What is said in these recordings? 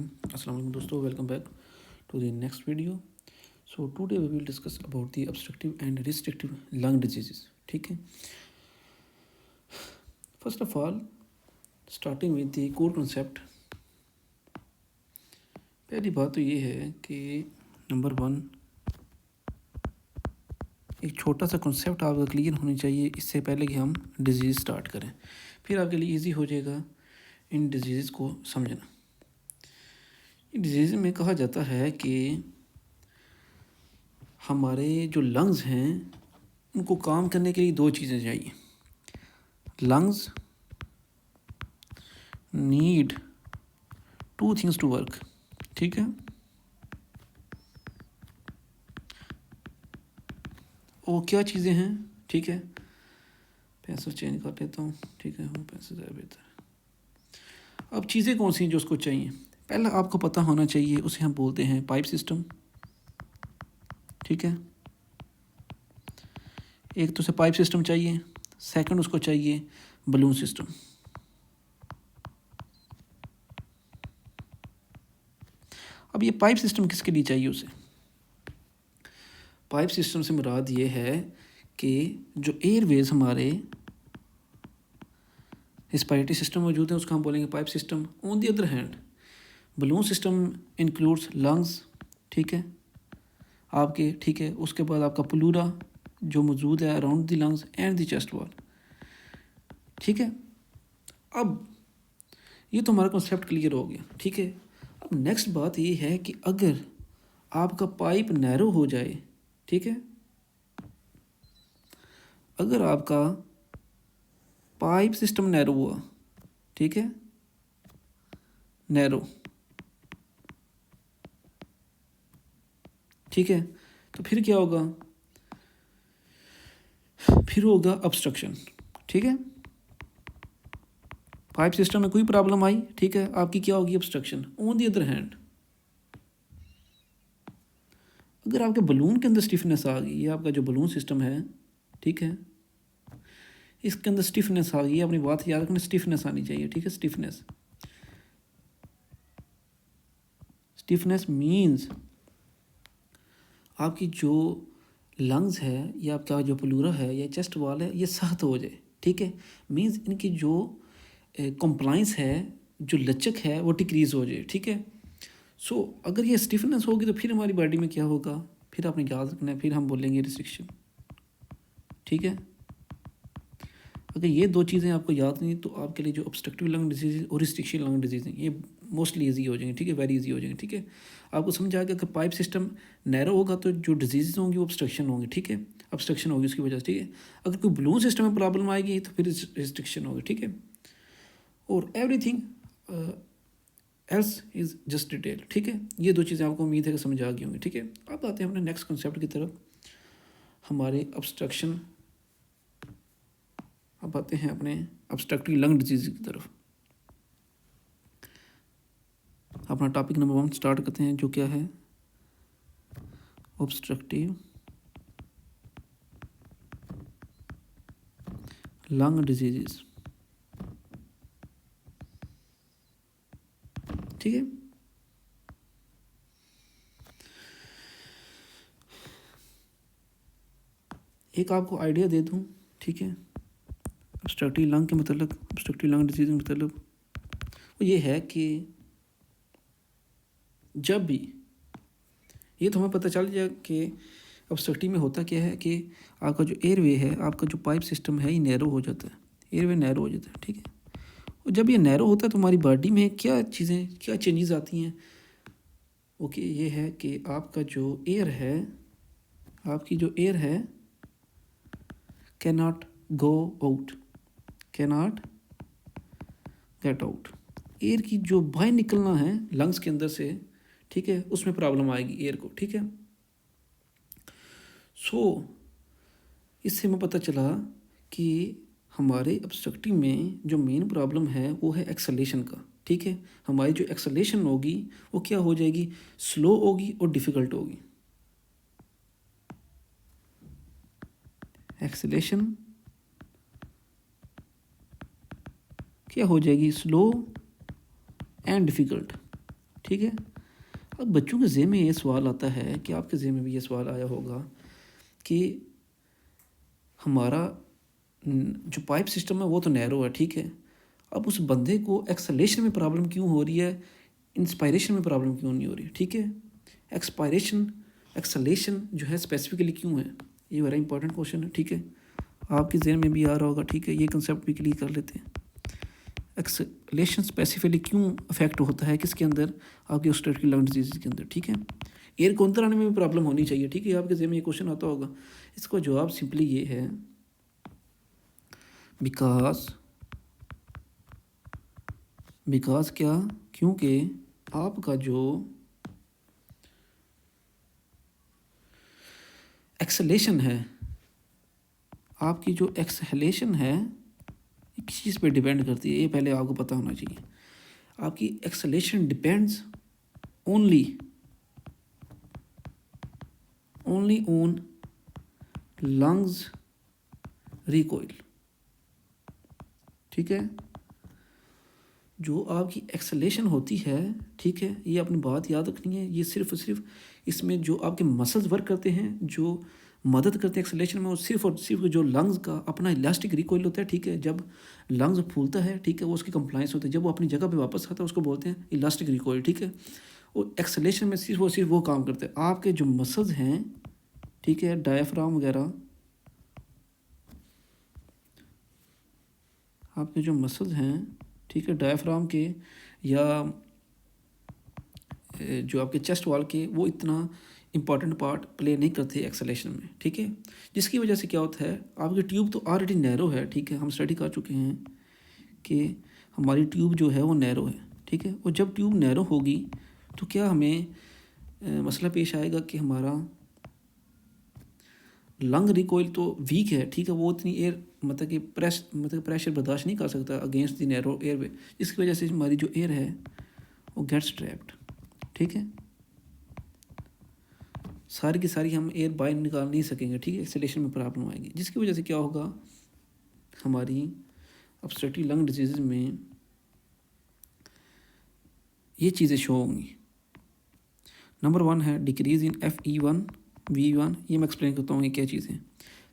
Assalamu alaikum दोस्तों, welcome back to the next video. So today we will discuss about the obstructive and restrictive lung diseases. ठीक है. First of all, starting with the core concept. पहली बात तो ये है कि number 1 एक छोटा सा कॉन्सेप्ट आपका क्लियर होनी चाहिए इससे पहले कि हम डिजीज़ स्टार्ट करें. फिर आपके लिए इजी हो जाएगा इन डिजीज़ को समझना. डिजीज़ में कहा जाता है कि हमारे जो लंग्स हैं उनको काम करने के लिए 2 चीज़ें चाहिए. Lungs need 2 things to work. ठीक है. वो क्या चीज़ें हैं? ठीक है, पेंसिल चेंज कर लेता हूँ. ठीक है, वो पेंसिल ज़्यादा बेहतर है. अब चीज़ें कौन सी हैं जो उसको चाहिए? पहला आपको पता होना चाहिए, उसे हम बोलते हैं पाइप सिस्टम. ठीक है, एक तो उसे पाइप सिस्टम चाहिए. सेकंड उसको चाहिए बलून सिस्टम. अब ये पाइप सिस्टम किसके लिए चाहिए उसे? पाइप सिस्टम से मुराद ये है कि जो एयरवेज हमारे रेस्पिरेटरी सिस्टम मौजूद है उसका हम बोलेंगे pipe system. On the other hand balloon system includes lungs. ठीक है आपके. ठीक है, उसके बाद आपका प्लूरा जो मौजूद है around the lungs and the chest wall. ठीक है, अब ये तो हमारा कॉन्सेप्ट क्लियर हो गया. ठीक है, अब नेक्स्ट बात ये है कि अगर आपका पाइप नैरो हो जाए. ठीक है, अगर आपका पाइप सिस्टम नैरो हुआ. ठीक है, नैरो. ठीक है, तो फिर क्या होगा? फिर होगा ऑब्स्ट्रक्शन. ठीक है, पाइप सिस्टम में कोई प्रॉब्लम आई. ठीक है, आपकी क्या होगी? Obstruction. On the other hand अगर आपके बलून के अंदर स्टिफनेस आ गई, ये आपका जो बलून सिस्टम है, ठीक है, इसके अंदर स्टिफनेस आ गई. अपनी बात याद रखना, स्टिफनेस आनी चाहिए. ठीक है, स्टिफनेस. स्टिफनेस मीन्स आपकी जो लंग्स है या आपका जो प्लूरा है या चेस्ट वॉल है ये सख्त हो जाए. ठीक है, मीन्स इनकी जो कंप्लाइंस है, जो लचक है वो डिक्रीज़ हो जाए. ठीक है, सो अगर ये स्टिफनेस होगी तो फिर हमारी बॉडी में क्या होगा? फिर आपने याद रखना है, फिर हम बोलेंगे रिस्ट्रिक्शन. ठीक है, अगर ये 2 चीज़ें आपको याद नहीं तो आपके लिए जो ऑब्स्ट्रक्टिव लंग डिजीज़ और रिस्ट्रिक्शन लंग डिजीज़ हैं ये मोस्टली ईजी हो जाएंगे. ठीक है, वेरी ईजी हो जाएंगे. ठीक है, आपको समझ आ गया कि पाइप सिस्टम नैरो होगा तो जो डिजीज़ होंगी वो ऑब्स्ट्रक्शन होंगी. ठीक है, ऑब्स्ट्रक्शन होगी उसकी वजह से. ठीक है, अगर कोई बलून सिस्टम में प्रॉब्लम आएगी तो फिर रिस्ट्रिक्शन होगी. ठीक है, और everything else is just detail. ठीक है, ये 2 चीज़ें आपको उम्मीद है कि समझ आ गई होंगी. ठीक है, अब आते हैं अपने नेक्स्ट कॉन्सेप्ट की तरफ, हमारे ऑब्स्ट्रक्शन. अब आते हैं अपने ऑब्स्ट्रक्टिव लंग डिजीज़ की तरफ. अपना टॉपिक नंबर 1 स्टार्ट करते हैं, जो क्या है? Obstructive lung disease. ठीक है, एक आपको आइडिया दे दूं. ठीक है, ऑब्स्ट्रक्टिव लंग के मतलब, ऑब्स्ट्रक्टिव लंग डिजीज़ के मतलब वो ये है कि जब भी ये तो हमें पता चल जाए कि ऑब्स्ट्रक्टिव में होता क्या है कि आपका जो एयरवे है, आपका जो पाइप सिस्टम है ये नैरो हो जाता है. एयरवे नैरो हो जाता है. ठीक है, और जब ये नैरो होता है तो हमारी बॉडी में क्या चीज़ें, क्या चेंजेस आती हैं? ओके, ये है कि आपका जो एयर है, आपकी जो एयर है can not go out, can not get out. Air की जो बाहर निकलना है लंग्स के अंदर से, ठीक है, उसमें प्रॉब्लम आएगी एयर को. ठीक है, सो इससे हमें पता चला कि हमारे ऑब्स्ट्रक्टिव में जो मेन प्रॉब्लम है वो है एक्सलेशन का. ठीक है, हमारी जो एक्सलेशन होगी वो क्या हो जाएगी? स्लो होगी और डिफ़िकल्ट होगी. एक्सलेशन क्या हो जाएगी? Slow and difficult. ठीक है। अब बच्चों के ज़हन में ये सवाल आता है कि आपके ज़हन में भी ये सवाल आया होगा कि हमारा जो पाइप सिस्टम है वो तो नैरो है, ठीक है। अब उस बंदे को एक्सलेशन में प्रॉब्लम क्यों हो रही है, इंस्पायरेशन में प्रॉब्लम क्यों नहीं हो रही है, ठीक है। एक्सपायरेशन एक्सलेशन जो है स्पेसिफिकली क्यों है, ये बड़ा इंपॉर्टेंट क्वेश्चन है, ठीक है। आपके जहन में भी आ रहा होगा, ठीक है। ये कंसेप्ट भी क्लियर कर लेते हैं। एक्सलेशन स्पेसिफिकली क्यों अफेक्ट होता है किसके अंदर, आपके ऑब्स्ट्रक्टिव लंग डिजीज के अंदर, ठीक है। एयर को अंदर आने में भी प्रॉब्लम होनी चाहिए, ठीक है। आपके जहन में ये क्वेश्चन आता होगा, इसका जवाब सिंपली ये है, बिकॉज क्या, क्योंकि आपका जो एक्सलेशन है, आपकी जो एक्सहेलेशन है किस चीज़ पे डिपेंड करती है, ये पहले आपको पता होना चाहिए। आपकी acceleration depends only on lungs recoil, ठीक है। जो आपकी एक्सलेशन होती है, ठीक है, ये अपनी बात याद रखनी है, ये सिर्फ और सिर्फ इसमें जो आपके मसल्स वर्क करते हैं, जो मदद करते हैं एक्सलेशन में, वो सिर्फ और सिर्फ जो लंग्स का अपना इलास्टिक रिकॉइल होता है, ठीक है। जब लंग्स फूलता है, ठीक है, वो उसकी कंप्लाइंस होती है, जब वो अपनी जगह पे वापस आता है उसको बोलते हैं इलास्टिक रिकॉइल, ठीक है। वो एक्सलेशन में सिर्फ और सिर्फ वो काम करते हैं। आपके जो मसल्स हैं, ठीक है, डायफ्राम वगैरह, आपके जो मसल्स हैं, ठीक है, डायफ्राम के या जो आपके चेस्ट वॉल के, वो इतना इंपॉर्टेंट पार्ट प्ले नहीं करते एक्सलेशन में, ठीक है। जिसकी वजह से क्या होता है, आपकी ट्यूब तो ऑलरेडी नैरो है, ठीक है। हम स्टडी कर चुके हैं कि हमारी ट्यूब जो है वो नैरो है, ठीक है। और जब ट्यूब नैरो होगी तो क्या हमें मसला पेश आएगा कि हमारा लंग रिकॉइल तो वीक है, ठीक है। वो इतनी एयर मतलब प्रेशर बर्दाश्त नहीं कर सकता अगेंस्ट द नैरो एयर वे, जिसकी वजह से हमारी जो एयर है वो गेट्स ट्रैप्ड, ठीक है। सारी की सारी हम एयर बाहर निकाल नहीं सकेंगे, ठीक है। एक्सलेशन में प्रॉब्लम आएगी, जिसकी वजह से क्या होगा, हमारी ऑब्स्ट्रक्टिव लंग डिजीज़ में ये चीज़ें शो होंगी। नंबर 1 है डिक्रीज़ इन FEV1, ये मैं एक्सप्लेन करता हूँ ये क्या चीज़ें।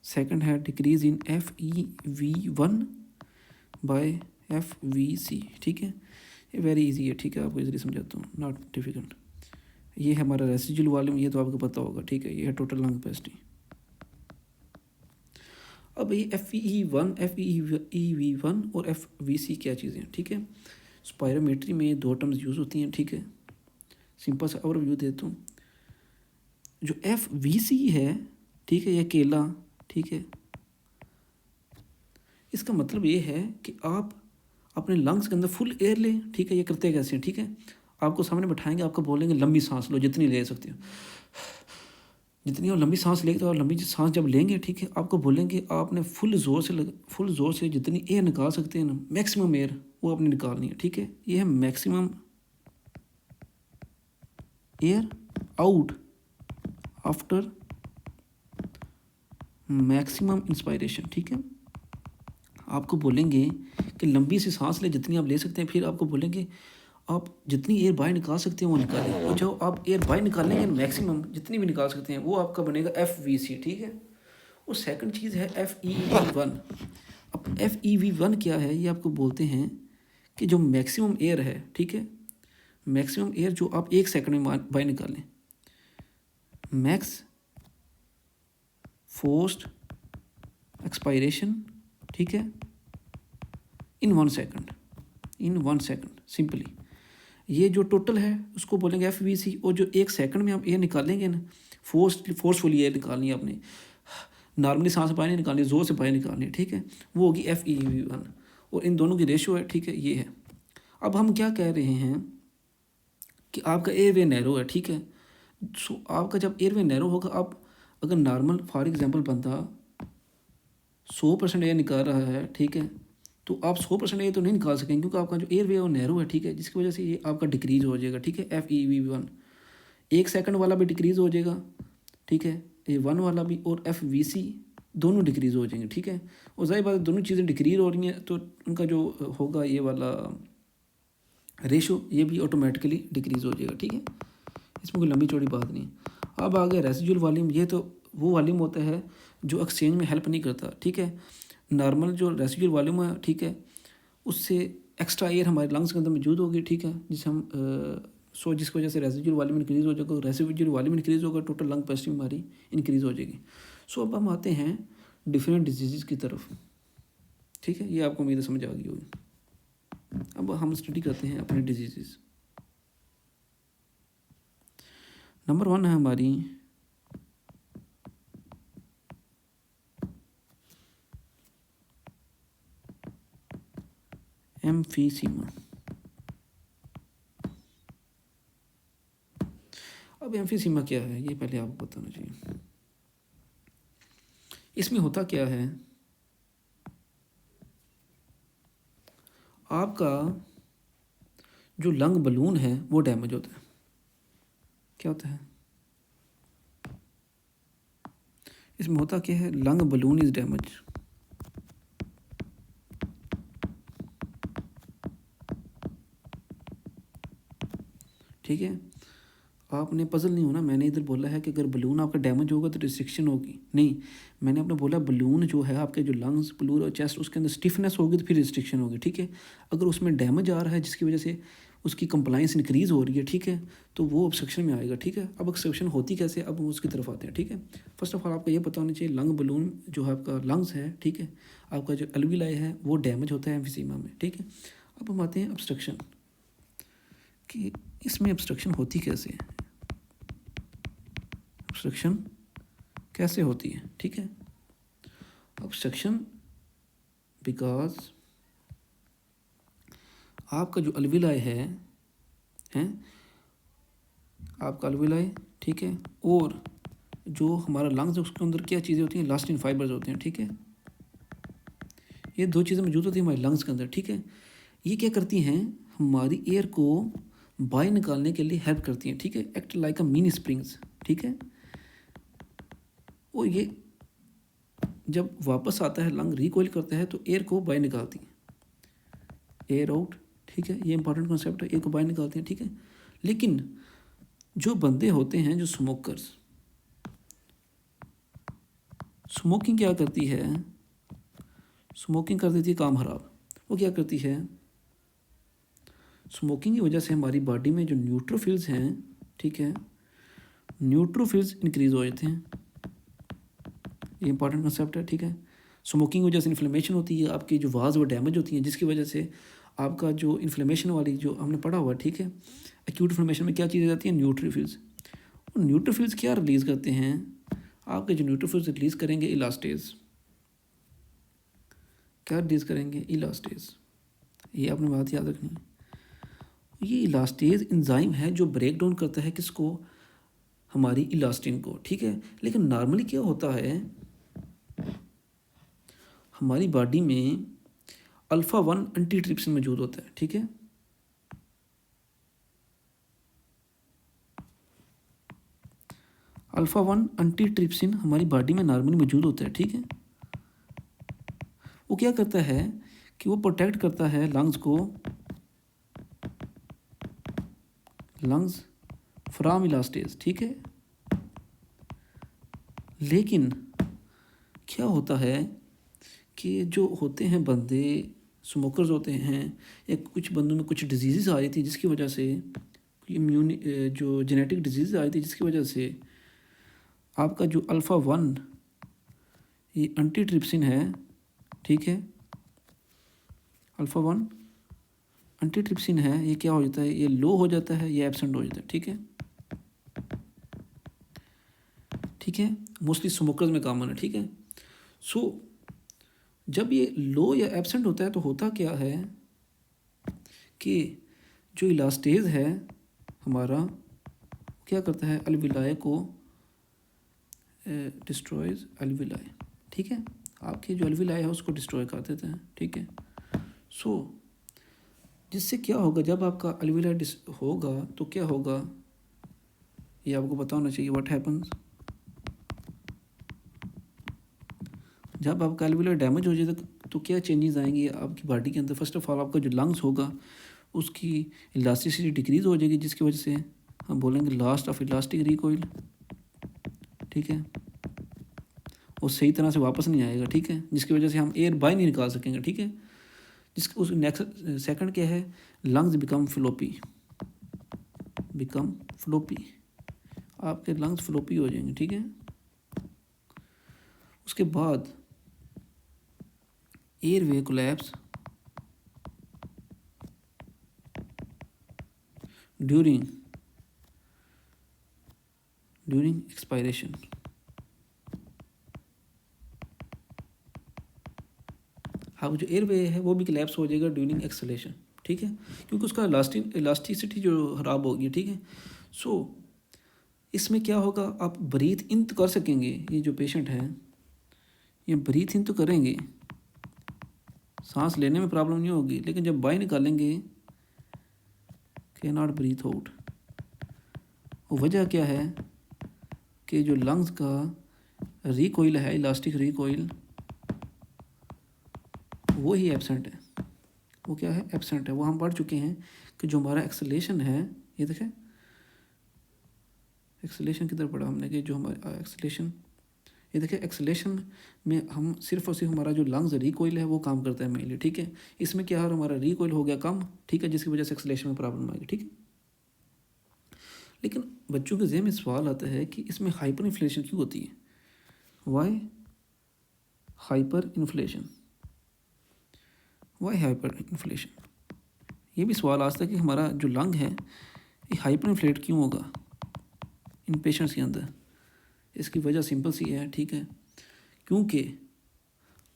सेकंड है डिक्रीज़ इन FEV1 बाय FVC, ठीक है। ये वेरी इजी है, ठीक है, आपको इजीली समझाता हूँ, नॉट डिफिकल्ट। ये है हमारा रेसिजुअल वॉल्यूम, ये तो आपको पता होगा, ठीक है। ये है टोटल लंग कैपेसिटी। अब ये FEV1 और FVC क्या चीज़ें हैं, ठीक है। स्पायरोमेट्री में 2 टर्म्स यूज़ होती हैं, ठीक है। सिंपल सा ओवरव्यू देता हूँ। जो FVC है, ठीक है, यह केला, ठीक है। इसका मतलब ये है कि आप अपने लंग्स के अंदर फुल एयर लें, ठीक है। ये करते कैसे हैं, ठीक है। आपको सामने बैठाएंगे, आपको बोलेंगे लंबी सांस लो, जितनी ले सकते हो, जितनी आप लंबी सांस लेते हो, और लंबी सांस जब लेंगे, ठीक है, आपको बोलेंगे आपने फुल ज़ोर से जितनी एयर निकाल सकते हैं ना, मैक्सिमम एयर वो आपने निकालनी है, ठीक है। ये है maximum air out after maximum inspiration, ठीक है। आपको बोलेंगे कि लंबी सी सांस ले, जितनी आप ले सकते हैं, फिर आपको बोलेंगे आप जितनी एयर बाहर निकाल सकते हैं वो निकालें, और जो आप एयर बाहर निकालेंगे मैक्सिमम जितनी भी निकाल सकते हैं, वो आपका बनेगा FVC, ठीक है। और सेकंड चीज़ है FEV1। अब FEV1 क्या है, ये आपको बोलते हैं कि जो मैक्सिमम एयर है, ठीक है, मैक्सिमम एयर जो आप 1 सेकंड में बाहर निकालें, मैक्स फोर्स्ड एक्सपायरेशन, ठीक है, इन 1 सेकंड सिंपली। ये जो टोटल है उसको बोलेंगे FVC, और जो 1 सेकंड में आप एयर निकालेंगे ना, फोर्सफुली एयर निकालनी है आपने, नॉर्मली सांस बाहर नहीं निकालनी, ज़ोर से बाहर निकालनी है, ठीक है, वो होगी FEV1। और इन दोनों की रेशो है, ठीक है, ये है। अब हम क्या कह रहे हैं कि आपका एयरवे नैरो है, ठीक है। सो आपका जब एयरवे नैरो होगा, आप अगर नॉर्मल फॉर एग्जांपल बंदा 100% एयर निकाल रहा है, ठीक है, तो आप 100% एयर तो नहीं निकाल सकेंगे, क्योंकि आपका जो एयरवे है वो नैरो है, ठीक है, जिसकी वजह से ये आपका डिक्रीज़ हो जाएगा, ठीक है। FEV1 1 सेकंड वाला भी डिक्रीज़ हो जाएगा, ठीक है, ये 1 वाला भी, और FVC दोनों डिक्रीज़ हो जाएंगे, ठीक है। और जाहिर बात है दोनों चीज़ें डिक्रीज़ हो रही हैं, तो उनका जो होगा ये वाला रेशो ये भी ऑटोमेटिकली डिक्रीज़ हो जाएगा, ठीक है। इसमें कोई लंबी चौड़ी बात नहीं है। अब आ गया रेसिजुअल वॉल्यूम। ये तो वो वॉल्यूम होता है जो एक्सचेंज में हेल्प नहीं करता, ठीक है। नॉर्मल जो रेसिजुअल वॉल्यूम है, ठीक है, उससे एक्स्ट्रा एयर हमारे लंग्स के अंदर मौजूद होगी, ठीक है, जिसे हम जिसकी वजह से रेसिजुअल वॉल्यूम इंक्रीज़ हो जाएगा। रेसिजुअल वॉल्यूम इंक्रीज़ होगा, टोटल लंग कैपेसिटी हमारी इंक्रीज़ हो जाएगी। सो अब हम आते हैं डिफरेंट डिजीज़ की तरफ, ठीक है। ये आपको उम्मीद है समझ आ गई होगी। अब हम स्टडी करते हैं अपने डिजीज़। नंबर 1 है हमारी एम्फीसीमा। अब एम्फीसीमा क्या है ये पहले आपको बताना चाहिए। इसमें होता क्या है, आपका जो लंग बलून है वो डैमेज होता है। क्या होता है इसमें, होता क्या है, लंग बलून इज डैमेज। ठीक है, आपने पजल नहीं होना। मैंने इधर बोला है कि अगर बलून आपका डैमेज होगा तो रिस्ट्रिक्शन होगी, नहीं, मैंने आपने बोला बलून जो है आपके जो लंग्स प्लूर और चेस्ट उसके अंदर स्टिफनेस होगी तो फिर रिस्ट्रिक्शन होगी, ठीक है। अगर उसमें डैमेज आ रहा है जिसकी वजह से उसकी कंप्लाइंस इंक्रीज़ हो रही है, ठीक है, तो वो ऑब्स्ट्रक्शन में आएगा, ठीक है। अब ऑब्स्ट्रक्शन होती कैसे, अब हम उसकी तरफ आते हैं, ठीक है। फर्स्ट ऑफ ऑल आपको ये पता होना चाहिए लंग बलून जो है आपका लंग्स है, ठीक है, आपका जो एल्विलाई है वो डैमेज होता है एम्फीसीमा में, ठीक है। अब हम आते हैं ऑब्स्ट्रक्शन कि इसमें ऑब्स्ट्रक्शन होती कैसे है, ऑब्स्ट्रक्शन कैसे होती है, ठीक है। ऑब्स्ट्रक्शन बिकॉज आपका जो अल्विलाई है आपका अल्विलाई, ठीक है, और जो हमारा लंग्स है उसके अंदर क्या चीज़ें होती हैं, इलास्टिन फाइबर्स होते हैं, ठीक है। ये दो चीज़ें मौजूद होती हैं हमारे लंग्स के अंदर, ठीक है। ये क्या करती हैं, हमारी एयर को बाहर निकालने के लिए हेल्प करती हैं, ठीक है, act like a mini springs, ठीक है। और ये जब वापस आता है लंग रिकॉइल करता है तो एयर को बाहर निकालती हैं, एयर आउट, ठीक है, ये इंपॉर्टेंट कॉन्सेप्ट है, एयर को बाहर निकालती हैं, ठीक है। लेकिन जो बंदे होते हैं जो स्मोकर्स, स्मोकिंग क्या करती है, स्मोकिंग कर देती है काम खराब। वो क्या करती है, स्मोकिंग की वजह से हमारी बॉडी में जो न्यूट्रोफिल्स हैं, ठीक है, न्यूट्रोफिल्स इंक्रीज हो जाते हैं, ये इंपॉर्टेंट कंसेप्ट है, ठीक है। स्मोकिंग की वजह से इन्फ्लेमेशन होती है, आपकी जो वाज वो डैमेज होती हैं, जिसकी वजह से आपका जो इन्फ्लेमेशन वाली जो हमने पढ़ा हुआ, ठीक है, एक्यूट इन्फ्लेमेशन में क्या चीज़ें जाती हैं, न्यूट्रोफिल्स। और न्यूट्रोफिल्स क्या रिलीज़ करते हैं, आपके जो न्यूट्रोफिल्स रिलीज़ करेंगे इलास्टेज, क्या रिलीज़ करेंगे, इलास्टेज। ये आपने बात याद रखनी है। ये इलास्टेज इंजाइम है जो ब्रेक डाउन करता है किसको, हमारी इलास्टिन को, ठीक है। लेकिन नॉर्मली क्या होता है, हमारी बॉडी में अल्फ़ा 1 एंटीट्रिप्सिन मौजूद होता है, ठीक है। अल्फ़ा 1 एंटीट्रिप्सिन हमारी बॉडी में नॉर्मली मौजूद होता है, ठीक है। वो क्या करता है कि वो प्रोटेक्ट करता है लंग्स को, लंग्स फ्रॉम इलास्टेज, ठीक है। लेकिन क्या होता है कि जो होते हैं बंदे स्मोकर्स होते हैं, या कुछ बंदों में कुछ डिजीज़ आ रही थी जिसकी वजह से इम्यून जो जेनेटिक डिजीज़ आई थी जिसकी वजह से आपका जो अल्फ़ा 1 ये एंटीट्रिप्सिन है, ठीक है, अल्फ़ा 1 एंटीट्रिप्सिन है, ये क्या हो जाता है, ये लो हो जाता है, ये एब्सेंट हो जाता है, ठीक है, ठीक है। मोस्टली स्मोकर्स में कॉमन है, ठीक है। सो जब ये लो या एब्सेंट होता है तो होता क्या है कि जो इलास्टेज है हमारा क्या करता है, अल्विलाई को डिस्ट्रॉयज अल्विलाई, ठीक है, आपकी जो अल्विलाई है उसको डिस्ट्रॉय कर देते हैं, ठीक है। सो जिससे क्या होगा, जब आपका अल्विलाई होगा तो क्या होगा, ये आपको पता होना चाहिए। व्हाट हैपन्स, जब आपका एल्वियोलर डैमेज हो जाए तो क्या चेंजेस आएंगे आपकी बॉडी के अंदर। फर्स्ट ऑफ ऑल आपका जो लंग्स होगा उसकी इलास्टिसिटी डिक्रीज़ हो जाएगी, जिसकी वजह से हम बोलेंगे लास्ट ऑफ इलास्टिक रिकॉइल, ठीक है। वो सही तरह से वापस नहीं आएगा, ठीक है, जिसकी वजह से हम एयर बाहर नहीं निकाल सकेंगे, ठीक है। जिसका उस नेक्स्ट सेकंड क्या है, लंग्स बिकम फ्लोपी, आपके लंग्स फ्लोपी हो जाएंगे, ठीक है। उसके बाद एयरवे कोलैप्स ड्यूरिंग एक्सपायरेशन, हाँ, जो एयरवे है वो भी कोलैप्स हो जाएगा ड्यूरिंग एक्सलेशन, ठीक है, क्योंकि उसका इलास्टिसिटी जो ख़राब होगी, ठीक है। सो इसमें क्या होगा, आप ब्रीथ इन तो कर सकेंगे, ये जो पेशेंट है ये ब्रीथ इन तो करेंगे, सांस लेने में प्रॉब्लम नहीं होगी, लेकिन जब बाहर निकालेंगे कैन नॉट ब्रीथ आउट। वजह क्या है कि जो लंग्स का रिकॉइल है, इलास्टिक रिकॉइल, वो ही एब्सेंट है। वो क्या है, एब्सेंट है। वो हम पढ़ चुके हैं कि जो हमारा एक्सेलेशन है, ये देखें एक्सेलेशन किधर पढ़ा हमने, कि जो हमारा एक्सेलेशन, ये देखिए एक्सेलेशन में हम सिर्फ और सिर्फ हमारा जो लंग्स रिकॉइल है वो काम करता है मेनली, ठीक है। इसमें क्या है, हमारा रिकॉइल हो गया कम, ठीक है, जिसकी वजह से एक्सेलेशन में प्रॉब्लम आएगी, ठीक है। लेकिन बच्चों के ज़हन में सवाल आता है कि इसमें हाइपर इन्फ्लेशन क्यों होती है, वाई हाइपर इन्फ्लेशन, ये भी सवाल आता है कि हमारा जो लंग है ये हाइपर इन्फ्लेट क्यों होगा इन पेशेंट्स के अंदर। इसकी वजह सिंपल सी है, ठीक है, क्योंकि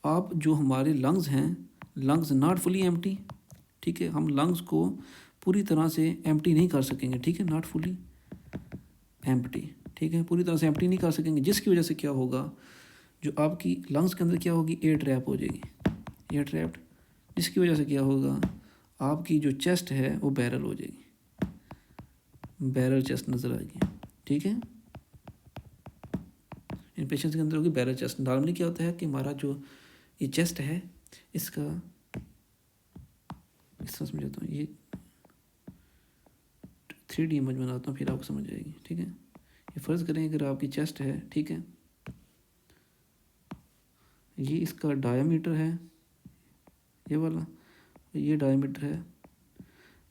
आप जो हमारे लंग्स हैं, लंग्स नॉट फुली एम्प्टी, ठीक है, हम लंग्स को पूरी तरह से एम्प्टी नहीं कर सकेंगे, ठीक है, नॉट फुली एम्प्टी, ठीक है, पूरी तरह से एम्प्टी नहीं कर सकेंगे, जिसकी वजह से क्या होगा, जो आपकी लंग्स के अंदर क्या होगी, एयर ट्रैप हो जाएगी, एयर ट्रैप्ड, जिसकी वजह से क्या होगा, आपकी जो चेस्ट है वो बैरल हो जाएगी, बैरल चेस्ट नज़र आएगी, ठीक है। इन पेशेंट्स के अंदर होगी बैरल चेस्ट। नॉर्मली क्या होता है कि हमारा जो ये चेस्ट है, इसका इस तरह समझाता हूँ, ये 3D इमेज बनाता हूँ, फिर आपको समझ आएगी, ठीक है। ये फ़र्ज़ करें अगर आपकी चेस्ट है, ठीक है, ये इसका डायामीटर है, ये वाला, ये डायामीटर है,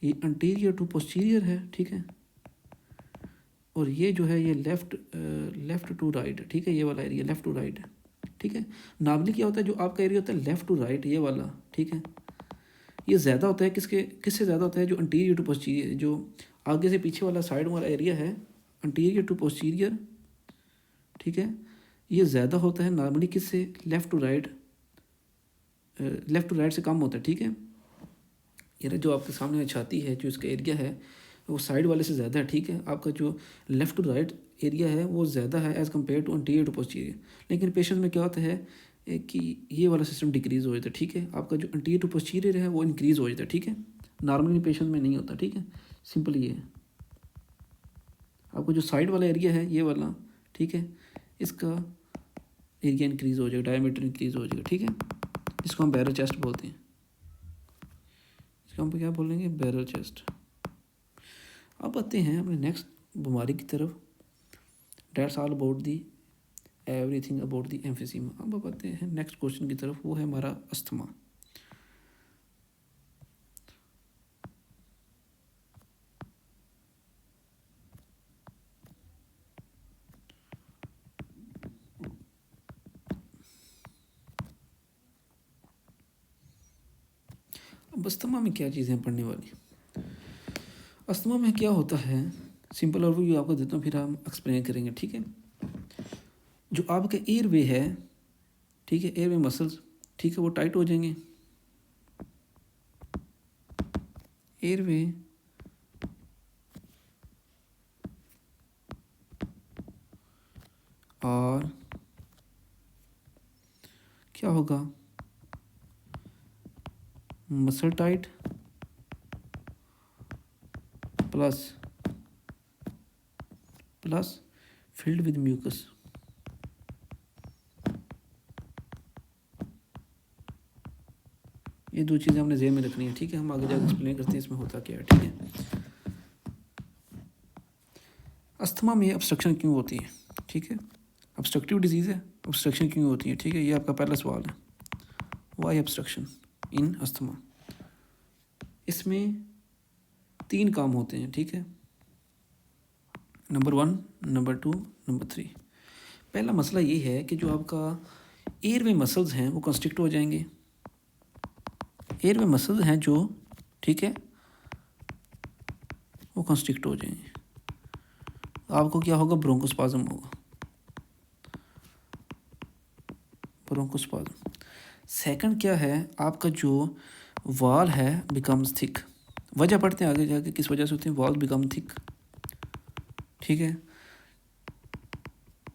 ये अंटीरियर टू पोस्टीरियर है, ठीक है, और ये जो है ये लेफ़्ट टू राइट, ठीक है, ये वाला एरिया लेफ़्ट टू राइट है, ठीक है। नॉर्मली क्या होता है, जो आपका एरिया होता है लेफ़्ट टू राइट, ये वाला, ठीक है, ये ज़्यादा होता है किससे ज़्यादा होता है, जो अंटीरियर टू पोस्टीरियर, जो आगे से पीछे वाला साइड वाला एरिया है, अंटीरियर टू पोस्टीरियर, ठीक है, ये ज़्यादा होता है नॉर्मली किससे, लेफ़्ट टू राइट से कम होता है, ठीक है। ये जो आपके सामने छाती है, जो इसका एरिया है वो साइड वाले से ज़्यादा है, ठीक है। आपका जो लेफ़्ट टू राइट एरिया है वो ज़्यादा है as compare to anterior to posterior. लेकिन पेशेंट में क्या होता है कि ये वाला सिस्टम डिक्रीज़ हो जाता है, ठीक है, आपका जो अंटीरियर टू पोस्टीरियर है वो इंक्रीज़ हो जाता है, ठीक है। नॉर्मली पेशेंट में नहीं होता, ठीक है, सिंपल ये है। आपका जो साइड वाला एरिया है ये वाला, ठीक है, इसका एरिया इंक्रीज़ हो जाएगा, डायमीटर इंक्रीज़ हो जाएगा, ठीक है, इसको हम बैरल चेस्ट बोलते हैं, इसको हम क्या बोलेंगे, बैरल चेस्ट। अब आते हैं अपने नेक्स्ट बीमारी की तरफ, that's all about the everything about the emphysema. अब आते हैं नेक्स्ट क्वेश्चन की तरफ, वो है हमारा अस्थमा। अब अस्थमा में क्या चीज़ें पढ़ने वाली, अस्थमा में क्या होता है, सिंपल ओवरव्यू आपको देता हूँ, फिर हम एक्सप्लेन करेंगे, ठीक है। जो आपका एयरवे है, ठीक है, एयरवे मसल्स, ठीक है, वो टाइट हो जाएंगे, एयरवे और क्या होगा, muscle tight plus filled with mucus, ये दो चीज़ें हमने ज़हन में रखनी है, ठीक है। हम आगे जाकर एक्सप्लेन करते हैं इसमें होता क्या है, ठीक है। अस्थमा में ऑब्स्ट्रक्शन क्यों होती है, ठीक है। ऑब्स्ट्रक्टिव डिजीज़ है, ऑब्स्ट्रक्शन क्यों होती है, ठीक है। ये आपका पहला सवाल है, वाई ऑब्स्ट्रक्शन इन अस्थमा। इसमें 3 काम होते हैं, ठीक है। Number 1, number 2, number 3। पहला मसला ये है कि जो आपका एयरवे मसल्स हैं वो कंस्ट्रिक्ट हो जाएंगे। एयरवे मसल्स हैं जो, ठीक है, वो कंस्ट्रिक्ट हो जाएंगे। आपको क्या होगा, ब्रोंकोस्पाज्म होगा, ब्रोंकोस्पाज्म। सेकंड क्या है, आपका जो वाल है बिकम्स थिक। वजह पढ़ते हैं आगे जाके किस वजह से होती है, वाल बिकम थिक, ठीक है,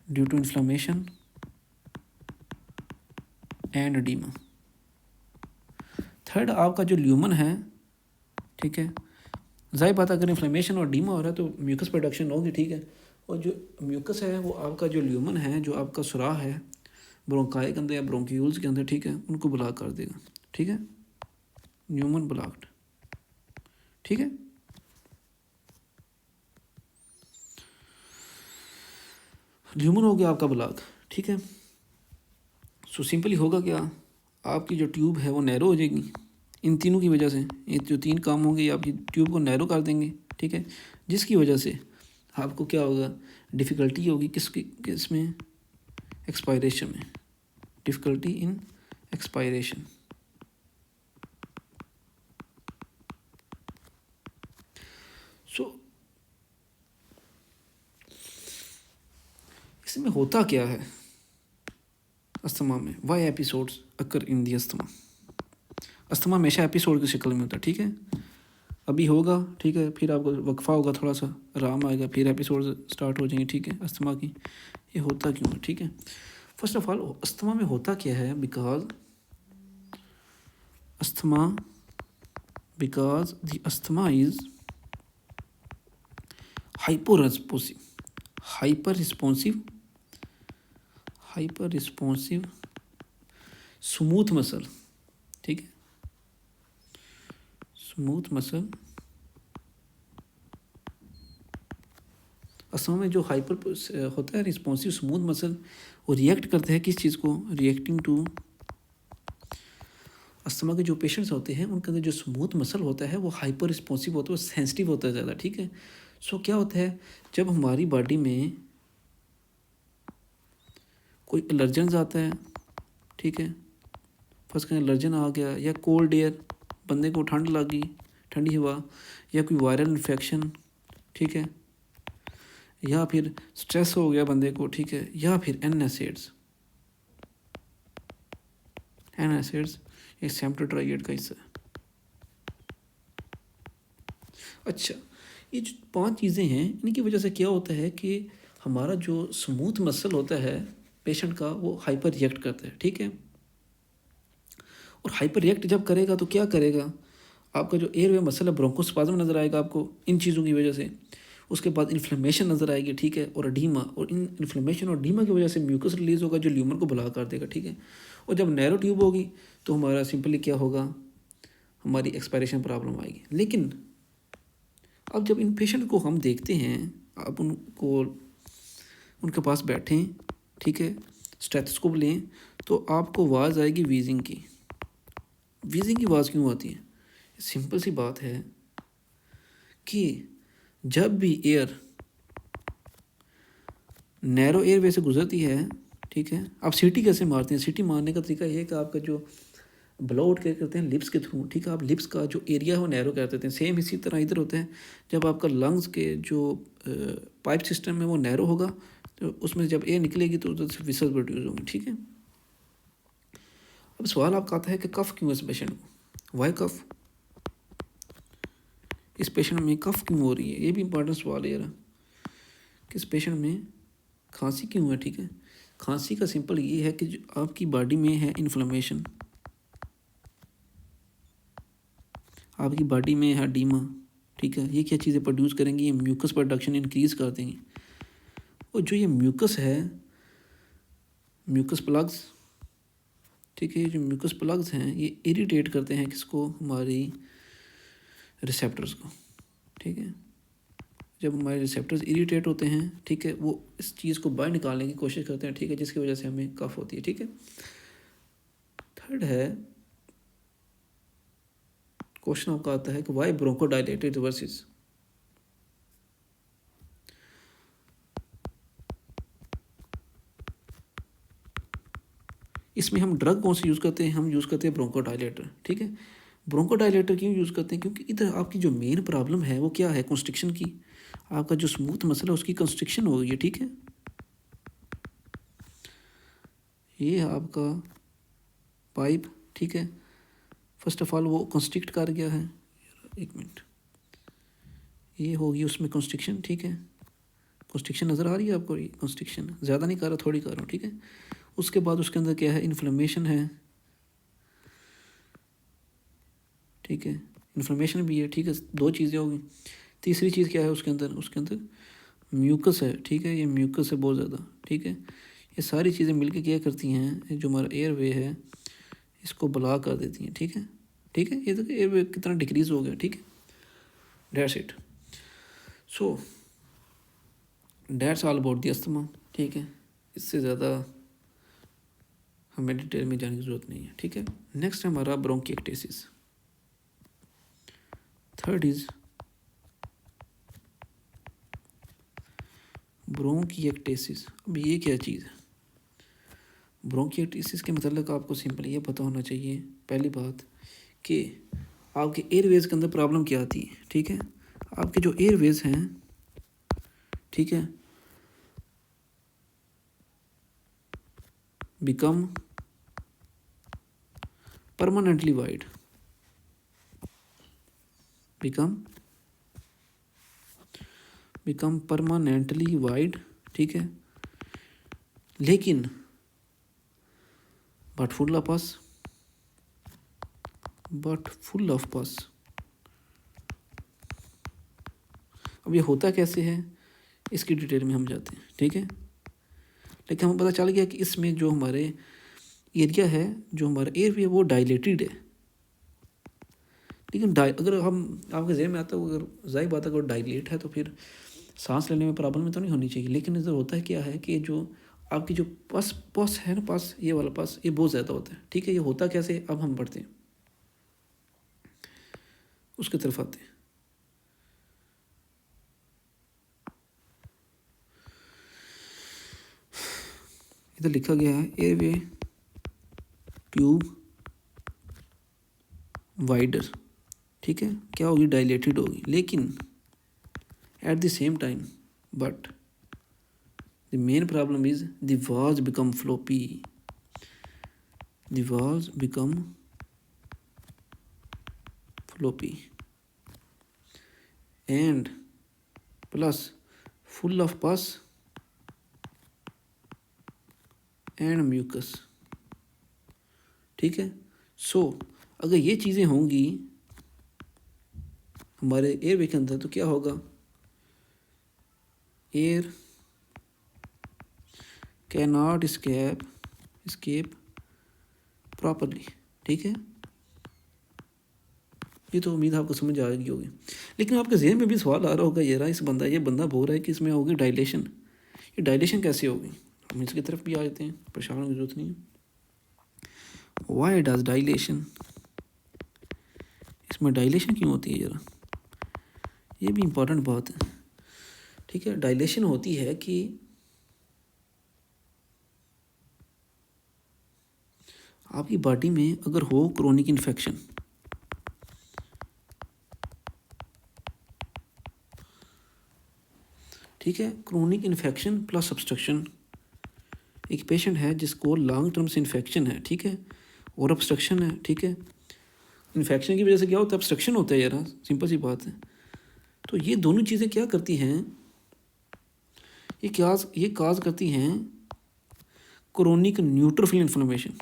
due to inflammation and oedema. Third आपका जो ल्यूमन है, ठीक है, जाहिर बात अगर इन्फ्लेमेशन और डीमा हो रहा है तो म्यूकस प्रोडक्शन होगी, ठीक है। और जो म्यूकस है वो आपका जो ल्यूमन है, जो आपका सुराख है ब्रोंकाई के अंदर या ब्रोंक्यूल्स के अंदर, ठीक है, उनको ब्लॉक कर देगा, ठीक है, ल्यूमन ब्लॉक्ड, ठीक है। ल्यूमन हो गया आपका ब्लॉक, ठीक है। सो सिंपली होगा क्या, आपकी जो ट्यूब है वो नैरो हो जाएगी इन तीनों की वजह से। ये जो 3 काम होंगे ये आपकी ट्यूब को नैरो कर देंगे, ठीक है, जिसकी वजह से आपको क्या होगा, डिफ़िकल्टी होगी किस में, एक्सपायरेशन में, डिफ़िकल्टी इन एक्सपायरेशन। सो इसमें होता क्या है अस्थमा में, वाई एपिसोड्स अकर इन दी अस्थमा। अस्थमा हमेशा एपिसोड की शक्ल में होता है, ठीक है। अभी होगा, ठीक है, फिर आपको वक्फा होगा, थोड़ा सा आराम आएगा, फिर एपिसोड स्टार्ट हो जाएंगे, ठीक है, अस्थमा की। ये होता क्यों है, ठीक है। फर्स्ट ऑफ ऑल अस्थमा में होता क्या है, because the asthma is hyper responsive smooth muscle, ठीक है, स्मूथ मसल। अस्थमा में जो हाइपर होता है रिस्पॉन्सिव स्मूथ मसल, वो रिएक्ट करते हैं किस चीज़ को, रिएक्टिंग टू। अस्थमा के जो पेशेंट्स होते हैं उनके अंदर जो स्मूथ मसल होता है वो हाइपर रिस्पॉन्सिव होता है, वो सेंसिटिव होता है ज़्यादा, ठीक है। सो क्या होता है, जब हमारी बॉडी में कोई एलर्जेंस आता है, ठीक है, फर्स्ट कहीं एलर्जन आ गया, या कोल्ड एयर, बंदे को ठंड लगी, ठंडी हवा, या कोई वायरल इन्फेक्शन, ठीक है, या फिर स्ट्रेस हो गया बंदे को, ठीक है, या फिर एनएसिड्स एक सेम्प्टोट्राइएड का हिस्सा है। अच्छा, ये जो 5 चीज़ें हैं इनकी वजह से क्या होता है कि हमारा जो स्मूथ मसल होता है पेशेंट का वो हाइपर रिएक्ट करता है, ठीक है। और हाइपर रिएक्ट जब करेगा तो क्या करेगा, आपका जो एयरवे मसल है ब्रोंकोस्पाज्म नज़र आएगा आपको इन चीज़ों की वजह से। उसके बाद इन्फ्लेमेशन नज़र आएगी, ठीक है, और एडीमा, और इन इन्फ्लेमेशन और एडीमा की वजह से म्यूकस रिलीज़ होगा जो ल्यूमन को ब्लॉक कर देगा, ठीक है। और जब नैरो ट्यूब होगी तो हमारा सिंपली क्या होगा, हमारी एक्सपायरेशन प्रॉब्लम आएगी। लेकिन अब जब इन पेशेंट को हम देखते हैं, आप उनको उनके पास बैठें, ठीक है, स्टेथोस्कोप लें, तो आपको आवाज़ आएगी वीजिंग की। वीजिंग की आवाज़ क्यों आती है, सिंपल सी बात है कि जब भी एयर नैरो एयरवे से गुजरती है, ठीक है, आप सीटी कैसे मारते हैं, सीटी मारने का तरीका ये है कि आपका जो ब्लो आउट क्या करते हैं लिप्स के थ्रू, ठीक है, आप लिप्स का जो एरिया है वो नैरो कर देते हैं। सेम इसी तरह इधर होता है, जब आपका लंग्स के जो पाइप सिस्टम है वो नैरो होगा तो उसमें जब एयर निकलेगी तो उधर से विसल प्रोड्यूस होंगी, ठीक है। अब सवाल आपका आता है कि कफ क्यों इस पेशेंट को, वाई कफ, इस पेशेंट में कफ क्यों हो रही है, ये भी इंपॉर्टेंट सवाल है यार, कि इस पेशेंट में खांसी क्यों है, ठीक है। खांसी का सिंपल ये है कि जो आपकी बॉडी में है इन्फ्लेमेशन, आपकी बॉडी में है एडीमा, ठीक है, ये क्या चीज़ें प्रोड्यूस करेंगी, ये म्यूकस प्रोडक्शन इंक्रीज़ कर देंगी। और जो ये म्यूकस है, म्यूकस प्लग्स ठीक है। ये जो म्यूकस प्लग्स हैं ये इरिटेट करते हैं किसको, हमारी रिसेप्टर्स को, ठीक है। जब हमारे रिसेप्टर्स इरिटेट होते हैं, ठीक है, वो इस चीज़ को बाहर निकालने की कोशिश करते हैं, ठीक है, जिसकी वजह से हमें कफ होती है, ठीक है। थर्ड है, क्वेश्चन आपका आता है कि वाई ब्रोंकोडायलेटेड वर्सेस, इसमें हम ड्रग कौन सी यूज़ करते हैं, हम यूज़ करते हैं ब्रोंकोडायलेटर, ठीक है। ब्रोंकोडायलेटर क्यों यूज़ करते हैं, क्योंकि इधर आपकी जो मेन प्रॉब्लम है वो क्या है, कंस्ट्रिक्शन की। आपका जो स्मूथ मसल है उसकी कंस्ट्रिक्शन हो गई है, ठीक है। ये है आपका पाइप, ठीक है। फर्स्ट ऑफ ऑल वो कंस्ट्रिक्ट कर गया है, एक मिनट, ये होगी उसमें कंस्ट्रिक्शन, ठीक है। कंस्ट्रिक्शन नज़र आ रही है आपको, ये कंस्ट्रिक्शन ज़्यादा नहीं कर रहा, थोड़ी कर रहा हूँ, ठीक है। उसके बाद उसके अंदर क्या है, इन्फ्लेमेशन है, ठीक है, इन्फ्लेमेशन भी है, ठीक है, दो चीज़ें होगी। तीसरी चीज़ क्या है उसके अंदर म्यूकस है, ठीक है, ये म्यूकस है बहुत ज़्यादा, ठीक है। ये सारी चीज़ें मिलके क्या करती हैं, जो हमारा एयरवे है इसको ब्लॉक कर देती हैं, ठीक है, ठीक है। ये देखो एयरवे कितना डिक्रीज़ हो गया, ठीक है। That's it, so that's all about the asthma, ठीक है। इससे ज़्यादा हमें डिटेल में जाने की ज़रूरत नहीं है, ठीक है। नेक्स्ट है हमारा ब्रोंकिएक्टेसिस। Third is bronchiectasis. अब ये क्या चीज़ है, ब्रोंकिएक्टेसिस के मतलब आपको सिंपल ये पता होना चाहिए, पहली बात कि आपके एयरवेज के अंदर प्रॉब्लम क्या आती है, ठीक है। आपके जो एयरवेज हैं, ठीक है, become permanently wide, become permanently wide, ठीक है। लेकिन बट फुल ऑफ पस। अब ये होता कैसे है, इसकी डिटेल में हम जाते हैं, ठीक है। लेकिन हमें पता चल गया कि इसमें जो हमारे एरिया है, जो हमारा एयर है वो डायलेटेड है। लेकिन अगर हम आपके जहन में आता है, अगर जाहिर बात है अगर डायलेट है तो फिर सांस लेने में प्रॉब्लम तो नहीं होनी चाहिए। लेकिन इधर होता है क्या है कि जो आपकी जो पस है ना, पस ये वाला पस ये बहुत ज़्यादा होता है, ठीक है। ये होता कैसे, अब हम पढ़ते हैं, उसकी तरफ आते हैं। इधर लिखा गया है एयरवे ट्यूब वाइडर, ठीक है, क्या होगी, डायलेटेड होगी। लेकिन at the same time but the main problem is the walls become floppy, and plus full of pus and mucus, ठीक है। सो अगर ये चीज़ें होंगी हमारे एयरवे के अंदर तो क्या होगा, air can not escape properly, ठीक है। ये तो उम्मीद आपको समझ आ गई होगी। लेकिन आपके जहन में भी सवाल आ रहा होगा, ये बंदा बोल रहा है कि इसमें होगी डायलेशन, ये डायलेशन कैसे होगी। हम इसकी तरफ भी आ जाते हैं, परेशान होने की जरूरत नहीं है। वाई डज डायलेशन, इसमें डायलेशन क्यों होती है, ज़रा ये भी इम्पोर्टेंट बात है, ठीक है। डायलेशन होती है कि आपकी बॉडी में अगर हो क्रोनिक इन्फेक्शन, ठीक है, क्रोनिक इन्फेक्शन प्लस ऑब्स्ट्रक्शन। एक पेशेंट है जिसको लॉन्ग टर्म से इन्फेक्शन है, ठीक है, और ऑब्स्ट्रक्शन है, ठीक है। इन्फेक्शन की वजह से क्या होता है, ऑब्स्ट्रक्शन होता है, यार सिंपल सी बात है। तो ये दोनों चीज़ें क्या करती हैं, ये काज करती हैं क्रोनिक न्यूट्रोफिल इन्फ्लेमेशन,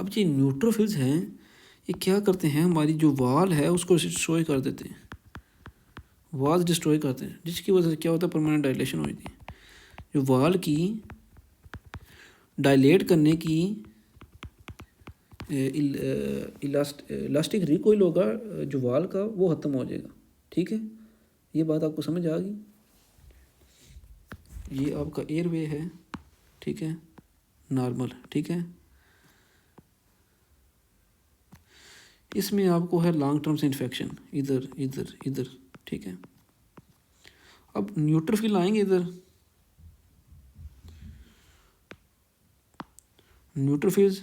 अब ये न्यूट्रोफिल्स हैं, ये क्या करते हैं, हमारी जो वाल है उसको डिस्ट्रॉय कर देते हैं, वाल डिस्ट्रॉय करते हैं, जिसकी वजह से क्या होता है, परमानेंट डायलेशन हो जाती है। जो वाल की डायलेट करने की इलास्टिक रिकॉइल होगा जो वाल का, वो ख़त्म हो जाएगा। ठीक है, ये बात आपको समझ आ गई। ये आपका एयरवे है, ठीक है, नॉर्मल, ठीक है। इसमें आपको है लॉन्ग टर्म से इन्फेक्शन, इधर इधर इधर, ठीक है। अब न्यूट्रोफिल आएंगे इधर, न्यूट्रोफिल्स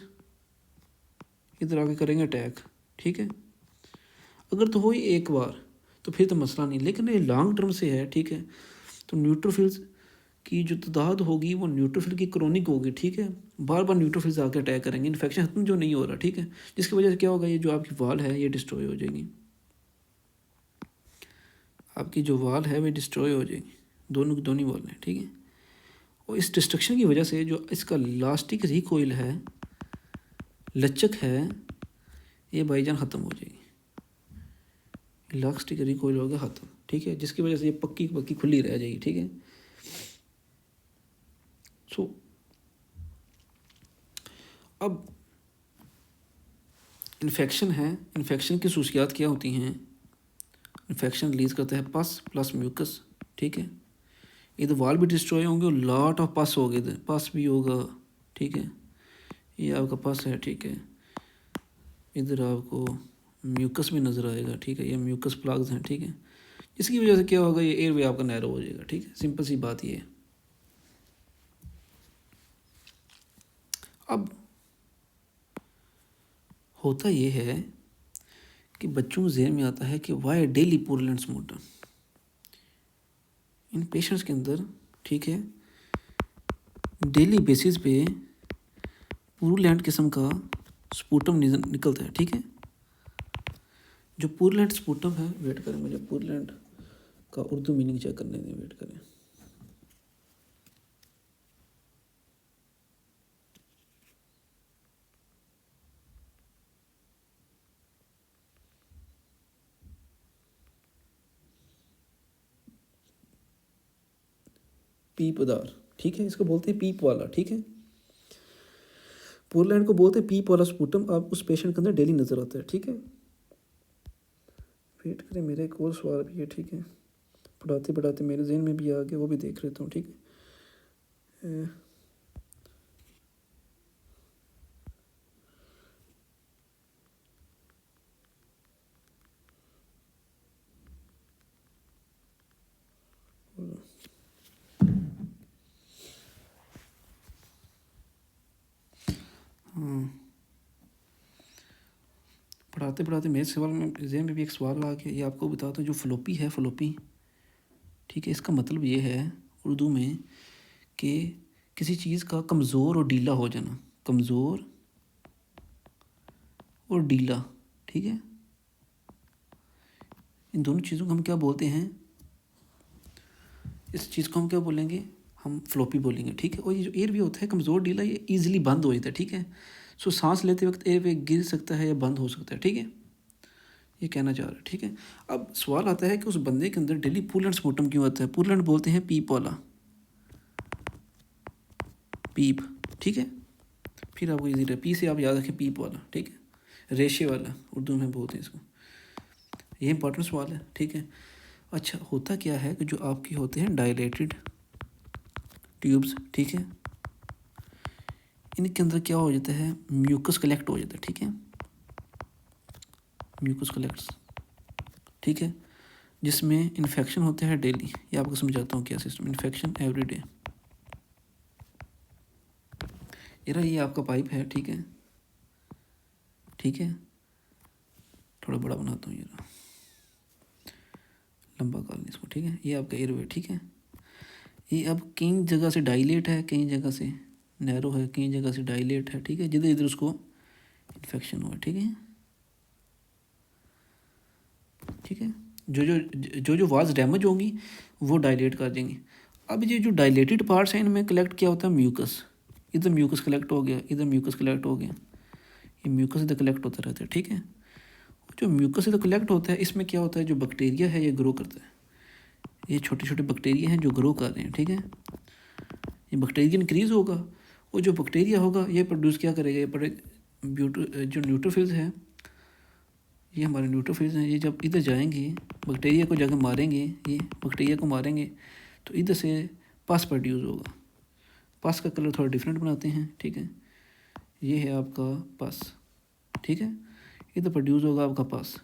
इधर आके करेंगे अटैक, ठीक है। अगर तो हुई एक बार तो फिर तो मसला नहीं, लेकिन ये लॉन्ग टर्म से है, ठीक है। तो न्यूट्रोफिल्स की जो तादाद होगी वो न्यूट्रोफिल की क्रोनिक होगी, ठीक है। बार बार न्यूट्रोफिल्स आके अटैक करेंगे, इन्फेक्शन खत्म जो नहीं हो रहा, ठीक है। जिसकी वजह से क्या होगा, ये जो आपकी वाल है ये डिस्ट्रॉय हो जाएगी, आपकी जो वाल है वो डिस्ट्रॉय हो जाएगी, दोनों की दोनों वाल हैं, ठीक है। और इस डिस्ट्रक्शन की वजह से जो इसका लास्टिक रिकॉइल है, लचक है, ये भाईजान ख़त्म हो जाएगी, इलास्टिक रिकॉइल हो गया ख़त्म, ठीक है। जिसकी वजह से ये पक्की पक्की खुली रह जाएगी, ठीक है। सो अब इन्फेक्शन है, इन्फेक्शन की खसूसियात क्या होती हैं। इन्फेक्शन रिलीज़ करता है पस प्लस म्यूकस, ठीक है। इधर वाल भी डिस्ट्रॉय होंगे और लॉट ऑफ पस होगा, इधर पस भी होगा, ठीक है। ये आपका पस है, ठीक है। इधर आपको म्यूकस भी नज़र आएगा, ठीक है, ये म्यूकस प्लग्स हैं, ठीक है। इसकी वजह से क्या होगा, ये एयरवे आपका नैरो हो जाएगा, ठीक है। सिंपल सी बात ये है। अब होता ये है कि बच्चों को जहन में आता है कि वाई डेली पुरलेंट स्मूटन इन पेशेंट्स के अंदर, ठीक है, डेली बेसिस पे पुरलेंट किस्म का स्पूटम निकलता है, ठीक है। जो पुरलेंट स्पूटम है, वेट करें, मुझे पुरलेंट का उर्दू मीनिंग चेक करने दें, वेट करें। पीपदार, ठीक है, इसको बोलते हैं पीप वाला, ठीक है। पुरलैंड को बोलते हैं पीप वाला स्पूटम, आप उस पेशेंट के अंदर डेली नज़र आता है, ठीक है। वेट करें, मेरे एक और सवाल भी है, ठीक है, पढ़ाते पढ़ाते मेरे जहन में भी आ गया, वो भी देख लेता हूँ, ठीक है। पढ़ाते पढ़ाते मेरे सवाल में जहन में भी एक सवाल आ गया, ये आपको बताता हूँ। जो फ्लोपी है, फ्लोपी, ठीक है, इसका मतलब ये है उर्दू में कि किसी चीज़ का कमज़ोर और ढीला हो जाना, कमज़ोर और ढीला, ठीक है। इन दोनों चीज़ों को हम क्या बोलते हैं, इस चीज़ को हम क्या बोलेंगे, हम फ्लोपी बोलेंगे, ठीक है। और ये जो एयर वे होता है कमज़ोर ढीला, ये ईजिली बंद हो जाता है, ठीक है। सो सांस लेते वक्त एयर वे गिर सकता है या बंद हो सकता है, ठीक है, ये कहना चाह रहा है, ठीक है। अब सवाल आता है कि उस बंदे के अंदर डेली पुरलेंट स्पूटम क्यों आता है। पुरलेंट बोलते हैं पीप वाला, पीप, ठीक है। फिर आपको इजी रहे, पी से आप याद रखें पीप वाला, ठीक है, रेशे वाला उर्दू में बोलते हैं इसको। ये इंपॉर्टेंट सवाल है, ठीक है। अच्छा, होता क्या है कि जो आपके होते हैं डायलेटेड ट्यूब्स, ठीक है, इनके अंदर क्या हो जाता है, म्यूकस कलेक्ट हो जाता है, ठीक है, म्यूकस कलेक्ट्स, ठीक है, जिसमें इन्फेक्शन होता है डेली। ये आपको समझाता हूँ क्या सिस्टम, इन्फेक्शन एवरी डे। ये आपका पाइप है, ठीक है, ठीक है, थोड़ा बड़ा बनाता हूँ, ये लंबा कर लें इसको, ठीक है। ये आपका एयरवे, ठीक है। ये अब कई जगह से डायलेट है, कई जगह से नैरो है, कई जगह से डायलेट है, ठीक है, जिधर इधर उसको इन्फेक्शन हुआ, ठीक है, ठीक है। जो वाल्स डैमेज होंगी वो डायलेट कर देंगी। अब ये जो डायलेटेड पार्ट्स हैं, इनमें कलेक्ट क्या होता है, म्यूकस, इधर म्यूकस कलेक्ट हो गया, इधर म्यूकस कलेक्ट हो गया, ये म्यूकस इधर कलेक्ट होता रहता है, ठीक है। जो म्यूकस इधर कलेक्ट होता है इसमें क्या होता है, जो बैक्टीरिया है ये ग्रो करता है, ये छोटे छोटे बैक्टीरिया हैं जो ग्रो कर रहे हैं, ठीक है। ये बैक्टीरिया इंक्रीज़ होगा और जो बैक्टीरिया होगा ये प्रोड्यूस क्या करेगा, ये जो न्यूट्रोफिल्स हैं, ये हमारे न्यूट्रोफिल्स हैं, ये जब इधर जाएंगे बैक्टीरिया को जाकर मारेंगे, ये बैक्टीरिया को मारेंगे तो इधर से पस प्रोड्यूस होगा। पस का कलर थोड़ा डिफरेंट बनाते हैं, ठीक है। ये है आपका पस, ठीक है। इधर प्रोड्यूस होगा आपका पस,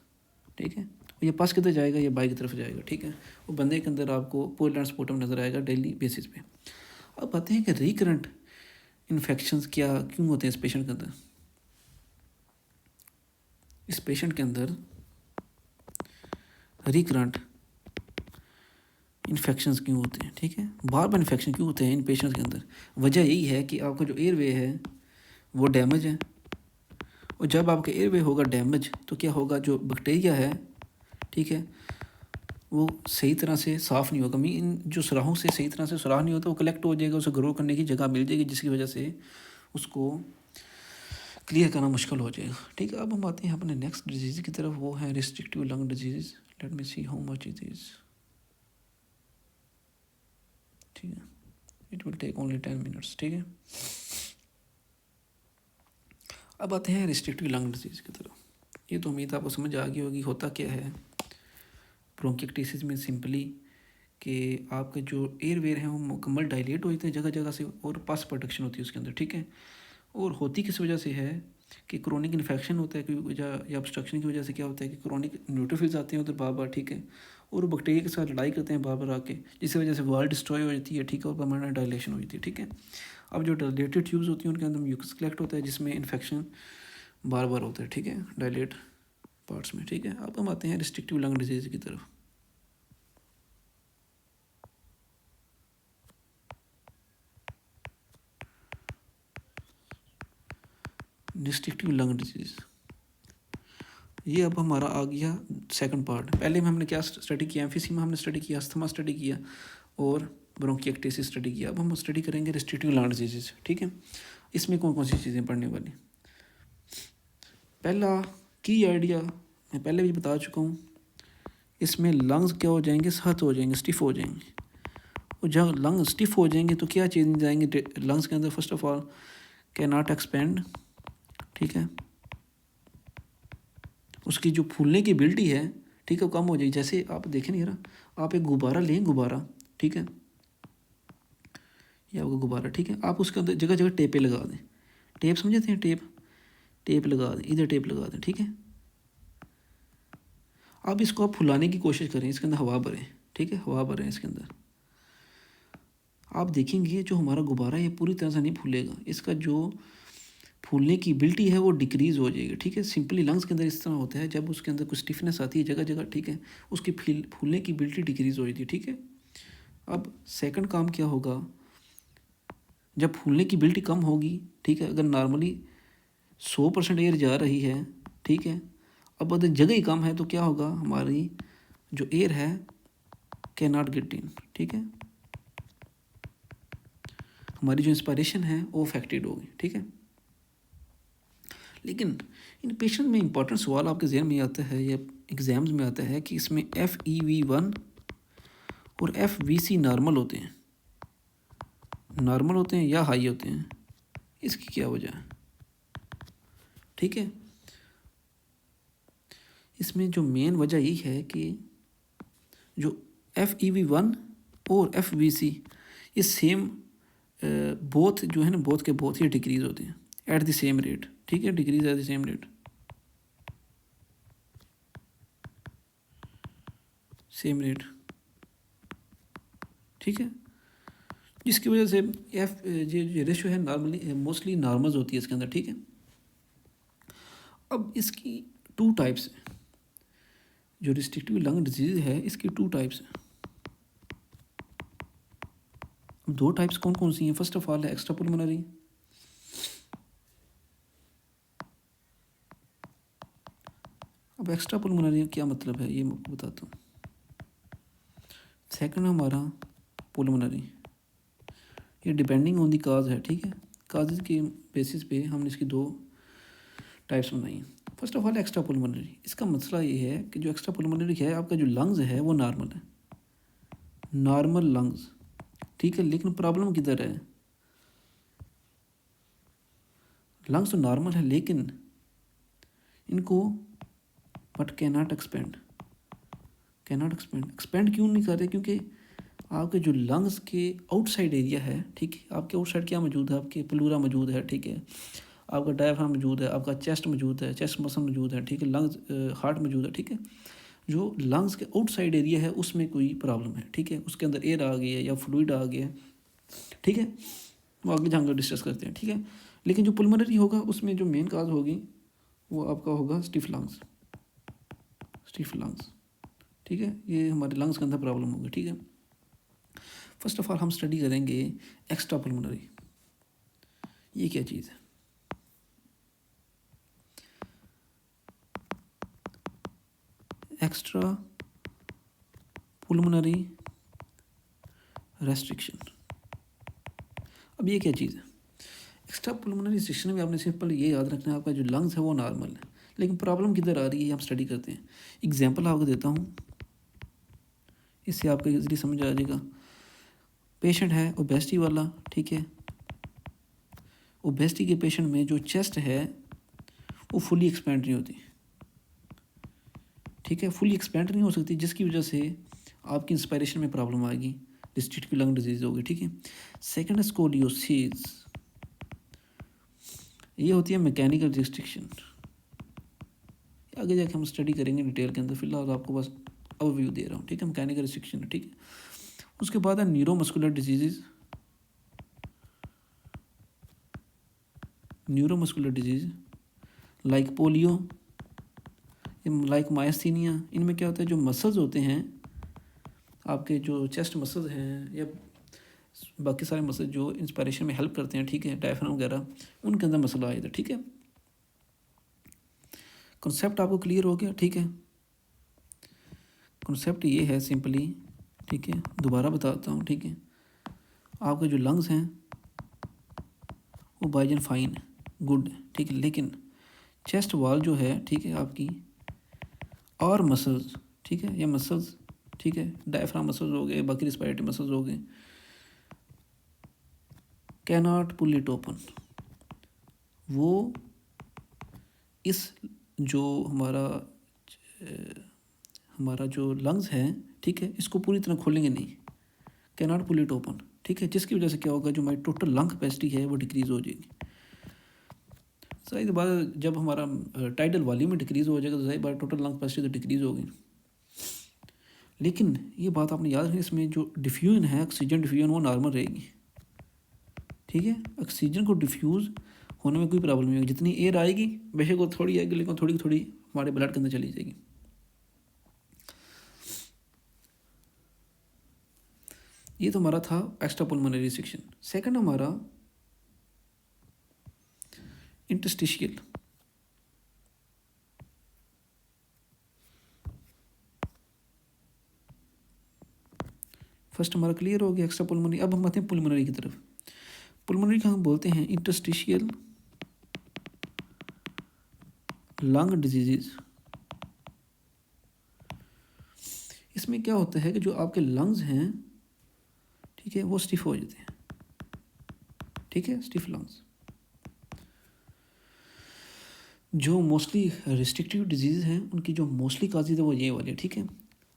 ठीक है। और ये पस किधर जाएगा, ये बाई की तरफ जाएगा, ठीक है। वो बंदे के अंदर आपको पोल एंड स्पोटम नज़र आएगा डेली बेसिस पे। अब आते हैं कि रिकरेंट इन्फेक्शंस क्या क्यों होते हैं इस पेशेंट के अंदर। इस पेशेंट के अंदर रिकरेंट इन्फेक्शंस क्यों होते हैं, ठीक है। बार बार इन्फेक्शन क्यों होते हैं इन पेशेंट्स के अंदर। वजह यही है कि आपका जो एयरवे है वो डैमेज है, और जब आपका एयरवे होगा डैमेज तो क्या होगा, जो बैक्टीरिया है, ठीक है, वो सही तरह से साफ़ नहीं होगा। इन जो सुराहों से सही तरह से सुराख नहीं होता, वो कलेक्ट हो जाएगा, उसे ग्रो करने की जगह मिल जाएगी, जिसकी वजह से उसको क्लियर करना मुश्किल हो जाएगा, ठीक है। अब हम आते हैं अपने नेक्स्ट डिजीज़ की तरफ, वो है restrictive lung disease. Let me see how much it is, ठीक है। It will take only 10 minutes, ठीक है। अब आते हैं रिस्ट्रिक्टिव लंग डिजीज़ की तरफ। ये तो उम्मीद आपको समझ आ गई होगी। होता क्या है ब्रोंकिक्टिसिस में, सिंपली कि आपके जो एयरवेयर हैं वो मुकम्मल डायलेट हो जाते हैं जगह जगह से, और पस प्रोडक्शन होती है उसके अंदर, ठीक है। और होती किस वजह से है कि क्रोनिक इन्फेक्शन होता है की वजह, या ऑब्स्ट्रक्शन की वजह से क्या होता है कि क्रोनिक न्यूट्रोफिल्स आते हैं उधर बार बार, ठीक है, और वो बैक्टीरिया के साथ लड़ाई करते हैं बार बार आके, जिसकी वजह से वॉल डिस्ट्रॉय हो जाती है, ठीक है, और परमानेंट डायलेशन हो जाती है, ठीक है। अब जो डायलेटेड ट्यूब्स होती हैं उनके अंदर म्यूकस कलेक्ट होता है जिसमें इन्फेक्शन बार बार होता है, ठीक है, डायलेट पार्ट्स में, ठीक है। अब हम आते हैं रिस्ट्रिक्टिव लंग डिजीज़ की तरफ। रिस्ट्रिक्टिव लंग डिजीज़, ये अब हमारा आ गया सेकंड पार्ट। पहले में हमने क्या स्टडी किया, एम्फीसीमा हमने स्टडी किया, अस्थमा स्टडी किया, और ब्रोंकिएक्टिसिस स्टडी किया। अब हम स्टडी करेंगे रिस्ट्रिक्टिव लंग डिजीज़, ठीक है। इसमें कौन कौन सी चीज़ें पढ़ने वाली। पहला की आइडिया मैं पहले भी बता चुका हूँ, इसमें लंग्स क्या हो जाएंगे, सख्त हो जाएंगे, स्टिफ हो जाएंगे। और जब लंग स्टिफ हो जाएंगे तो क्या चेंज आएंगे लंग्स के अंदर, first of all can not expand, ठीक है। उसकी जो फूलने की एबिलिटी है, ठीक है, कम हो जाएगी। जैसे आप देखें नहीं ना, आप एक गुब्बारा लें, गुब्बारा, ठीक है, ये आपका गुब्बारा, ठीक है, आप उसके अंदर जगह जगह टेपें लगा दें। टेप समझते हैं, टेप, टेप लगा दें, इधर टेप लगा दें, ठीक है। अब इसको आप फुलाने की कोशिश करें, इसके अंदर हवा भरें, ठीक है, हवा भरें इसके अंदर। आप देखेंगे जो हमारा गुब्बारा है ये पूरी तरह से नहीं फूलेगा, इसका जो फूलने की एबिलिटी है वो डिक्रीज़ हो जाएगी, ठीक है। सिंपली लंग्स के अंदर इस तरह होता है, जब उसके अंदर कुछ स्टिफनेस आती है जगह जगह, ठीक है, उसकी फूलने की एबिलिटी डिक्रीज़ हो जाती है, ठीक है। अब सेकंड काम क्या होगा, जब फूलने की एबिलिटी कम होगी, ठीक है, अगर नॉर्मली 100% एयर जा रही है, ठीक है, अब अगर जगह ही कम है तो क्या होगा, हमारी जो एयर है कैन नॉट गेट इन, ठीक है, हमारी जो इंस्पायरेशन है वो अफेक्टेड होगी, ठीक है। लेकिन इन पेशेंट में इंपॉर्टेंट सवाल आपके जहन में आता है या एग्ज़ाम्स में आता है कि इसमें FEV1 और FVC नॉर्मल होते हैं, नॉर्मल होते हैं या हाई होते हैं, इसकी क्या वजह है, ठीक है। इसमें जो मेन वजह यही है कि जो FEV1 और FVC ये सेम बोथ जो है ना, बोथ के बोथ ही डिक्रीज़ होते हैं एट द सेम रेट, ठीक है, decrease at the same rate, same rate, ठीक है, जिसकी वजह से जो रेशो है नॉर्मली मोस्टली नॉर्मल्स होती है इसके अंदर, ठीक है। अब इसकी 2 टाइप्स हैं, जो रिस्ट्रिक्टिव लंग डिजीज़ है इसकी 2 टाइप्स हैं। अब 2 टाइप्स कौन कौन सी हैं, फर्स्ट ऑफ ऑल है एक्स्ट्रा पुलमोनरी। अब एक्स्ट्रा पुलमोनरी क्या मतलब है ये मैं आपको बताता हूँ। सेकंड हमारा पुलमोनरी, ये डिपेंडिंग ऑन दी काज है, ठीक है, काजेज़ के बेसिस पे हमने इसकी 2 टाइप्स बनाइए। First of all extra pulmonary, इसका मसला ये है कि जो एक्स्ट्रा पुलमोनरी है आपका जो लंग्स है वो नॉर्मल है, नॉर्मल लंग्स, ठीक है, लेकिन प्रॉब्लम किधर है, लंग्स तो नॉर्मल है लेकिन इनको बट कैनॉट एक्सपेंड, एक्सपेंड क्यों नहीं कर रहे, क्योंकि आपके जो लंग्स के आउटसाइड एरिया है, ठीक है, आपके आउटसाइड क्या मौजूद है, आपके प्लूरा मौजूद है, ठीक है, आपका डायफ्राम मौजूद है, आपका चेस्ट मौजूद है, चेस्ट मसल मौजूद है, ठीक है, लंग्स हार्ट मौजूद है, ठीक है। जो लंग्स के आउटसाइड एरिया है उसमें कोई प्रॉब्लम है, ठीक है, उसके अंदर एयर आ गई है या फ्लूइड आ गया है, ठीक है, वो आगे जाकर डिस्कस करते हैं, ठीक है। लेकिन जो पुलमोनरी होगा उसमें जो मेन काज होगी वो आपका होगा स्टिफ लंग्स, ठीक है, ये हमारे लंग्स के अंदर प्रॉब्लम होगी, ठीक है। फर्स्ट ऑफ ऑल हम स्टडी करेंगे एक्स्ट्रा पुलमोनरी, ये क्या चीज़ है। एक्स्ट्रा पुलमोनरी रेस्ट्रिक्शन, अब ये क्या चीज़ है। एक्स्ट्रा पुलमोनरी रेस्ट्रिक्शन में आपने सिंपल ये याद रखना है, आपका जो लंग्स है वो नॉर्मल है, लेकिन प्रॉब्लम किधर आ रही है हम स्टडी करते हैं। एग्जांपल आपको देता हूँ, इससे आपको इजीली समझ आ जाएगा। पेशेंट है ओबेसिटी वाला, ठीक है, ओबेसिटी के पेशेंट में जो चेस्ट है वो फुली एक्सपेंड नहीं होती, ठीक है, फुली एक्सपेंड नहीं हो सकती, जिसकी वजह से आपकी इंस्पायरेशन में प्रॉब्लम आएगी, डिस्ट्रिक्टिव लंग डिजीज होगी, ठीक है। सेकंड स्कोलियोसिस, ये होती है मैकेनिकल रिस्ट्रिक्शन, आगे जाके हम स्टडी करेंगे डिटेल के अंदर, फिलहाल आपको बस ओवरव्यू दे रहा हूँ, ठीक है, मैकेनिकल रिस्ट्रिक्शन है, ठीक है। उसके बाद है neuromuscular disease, like polio, like myasthenia, इनमें क्या होता है, जो मसल्स होते हैं आपके, जो चेस्ट मसल्स हैं या बाकी सारे मसल्स जो इंस्पायरेशन में हेल्प करते हैं, ठीक है, डायफ्राम वगैरह, उनके अंदर मसला आया था, ठीक है। कॉन्सेप्ट आपको क्लियर हो गया, ठीक है। कॉन्सेप्ट ये है सिंपली, ठीक है, दोबारा बताता हूँ, ठीक है। आपके जो लंग्स हैं वो बाइजन फाइन है, गुड है, ठीक है, लेकिन चेस्ट वॉल जो है, ठीक है, आपकी और मसल्स, ठीक है, ये मसल्स, ठीक है, डायफ्राम मसल्स हो गए, बाकी रिस्पायरेटरी मसल्स हो गए, कैनॉट पुल इट ओपन, वो इस जो हमारा जो लंग्स है, ठीक है, इसको पूरी तरह खोलेंगे नहीं, कैनॉट पुल इट ओपन, ठीक है, जिसकी वजह से क्या होगा, जो हमारी टोटल लंग कैपेसिटी है वो डिक्रीज़ हो जाएगी। सही बात, जब हमारा टाइडल वॉल्यूम में डिक्रीज़ हो जाएगा तो सही बात, टोटल लंग कैपेसिटी तो डिक्रीज़ होगी। लेकिन ये बात आपने याद रखनी, इसमें जो डिफ्यूजन है, ऑक्सीजन डिफ्यूजन, वो नॉर्मल रहेगी, ठीक है। ऑक्सीजन को डिफ्यूज़ होने में कोई प्रॉब्लम नहीं होगी, जितनी एयर आएगी बेशक वो थोड़ी आएगी, लेकिन थोड़ी थोड़ी हमारे ब्लड के अंदर चली जाएगी। ये तो हमारा था एक्स्ट्रा पुलमोनरी रिस्ट्रिक्शन। सेकंड हमारा इंटरस्टिशियल, फर्स्ट हमारा क्लियर हो गया एक्स्ट्रा पुलमोनरी। अब हम आते हैं पुलमोनरी की तरफ। पुलमोनरी का हम बोलते हैं इंटरस्टिशियल लंग डिजीजेज। इसमें क्या होता है कि जो आपके लंग्स हैं, ठीक है, वो स्टिफ हो जाते हैं, ठीक है, स्टिफ लंग्स। जो मोस्टली रिस्ट्रिक्टिव डिजीज़ हैं उनकी जो मोस्टली काजेज है वो ये वाले, ठीक है।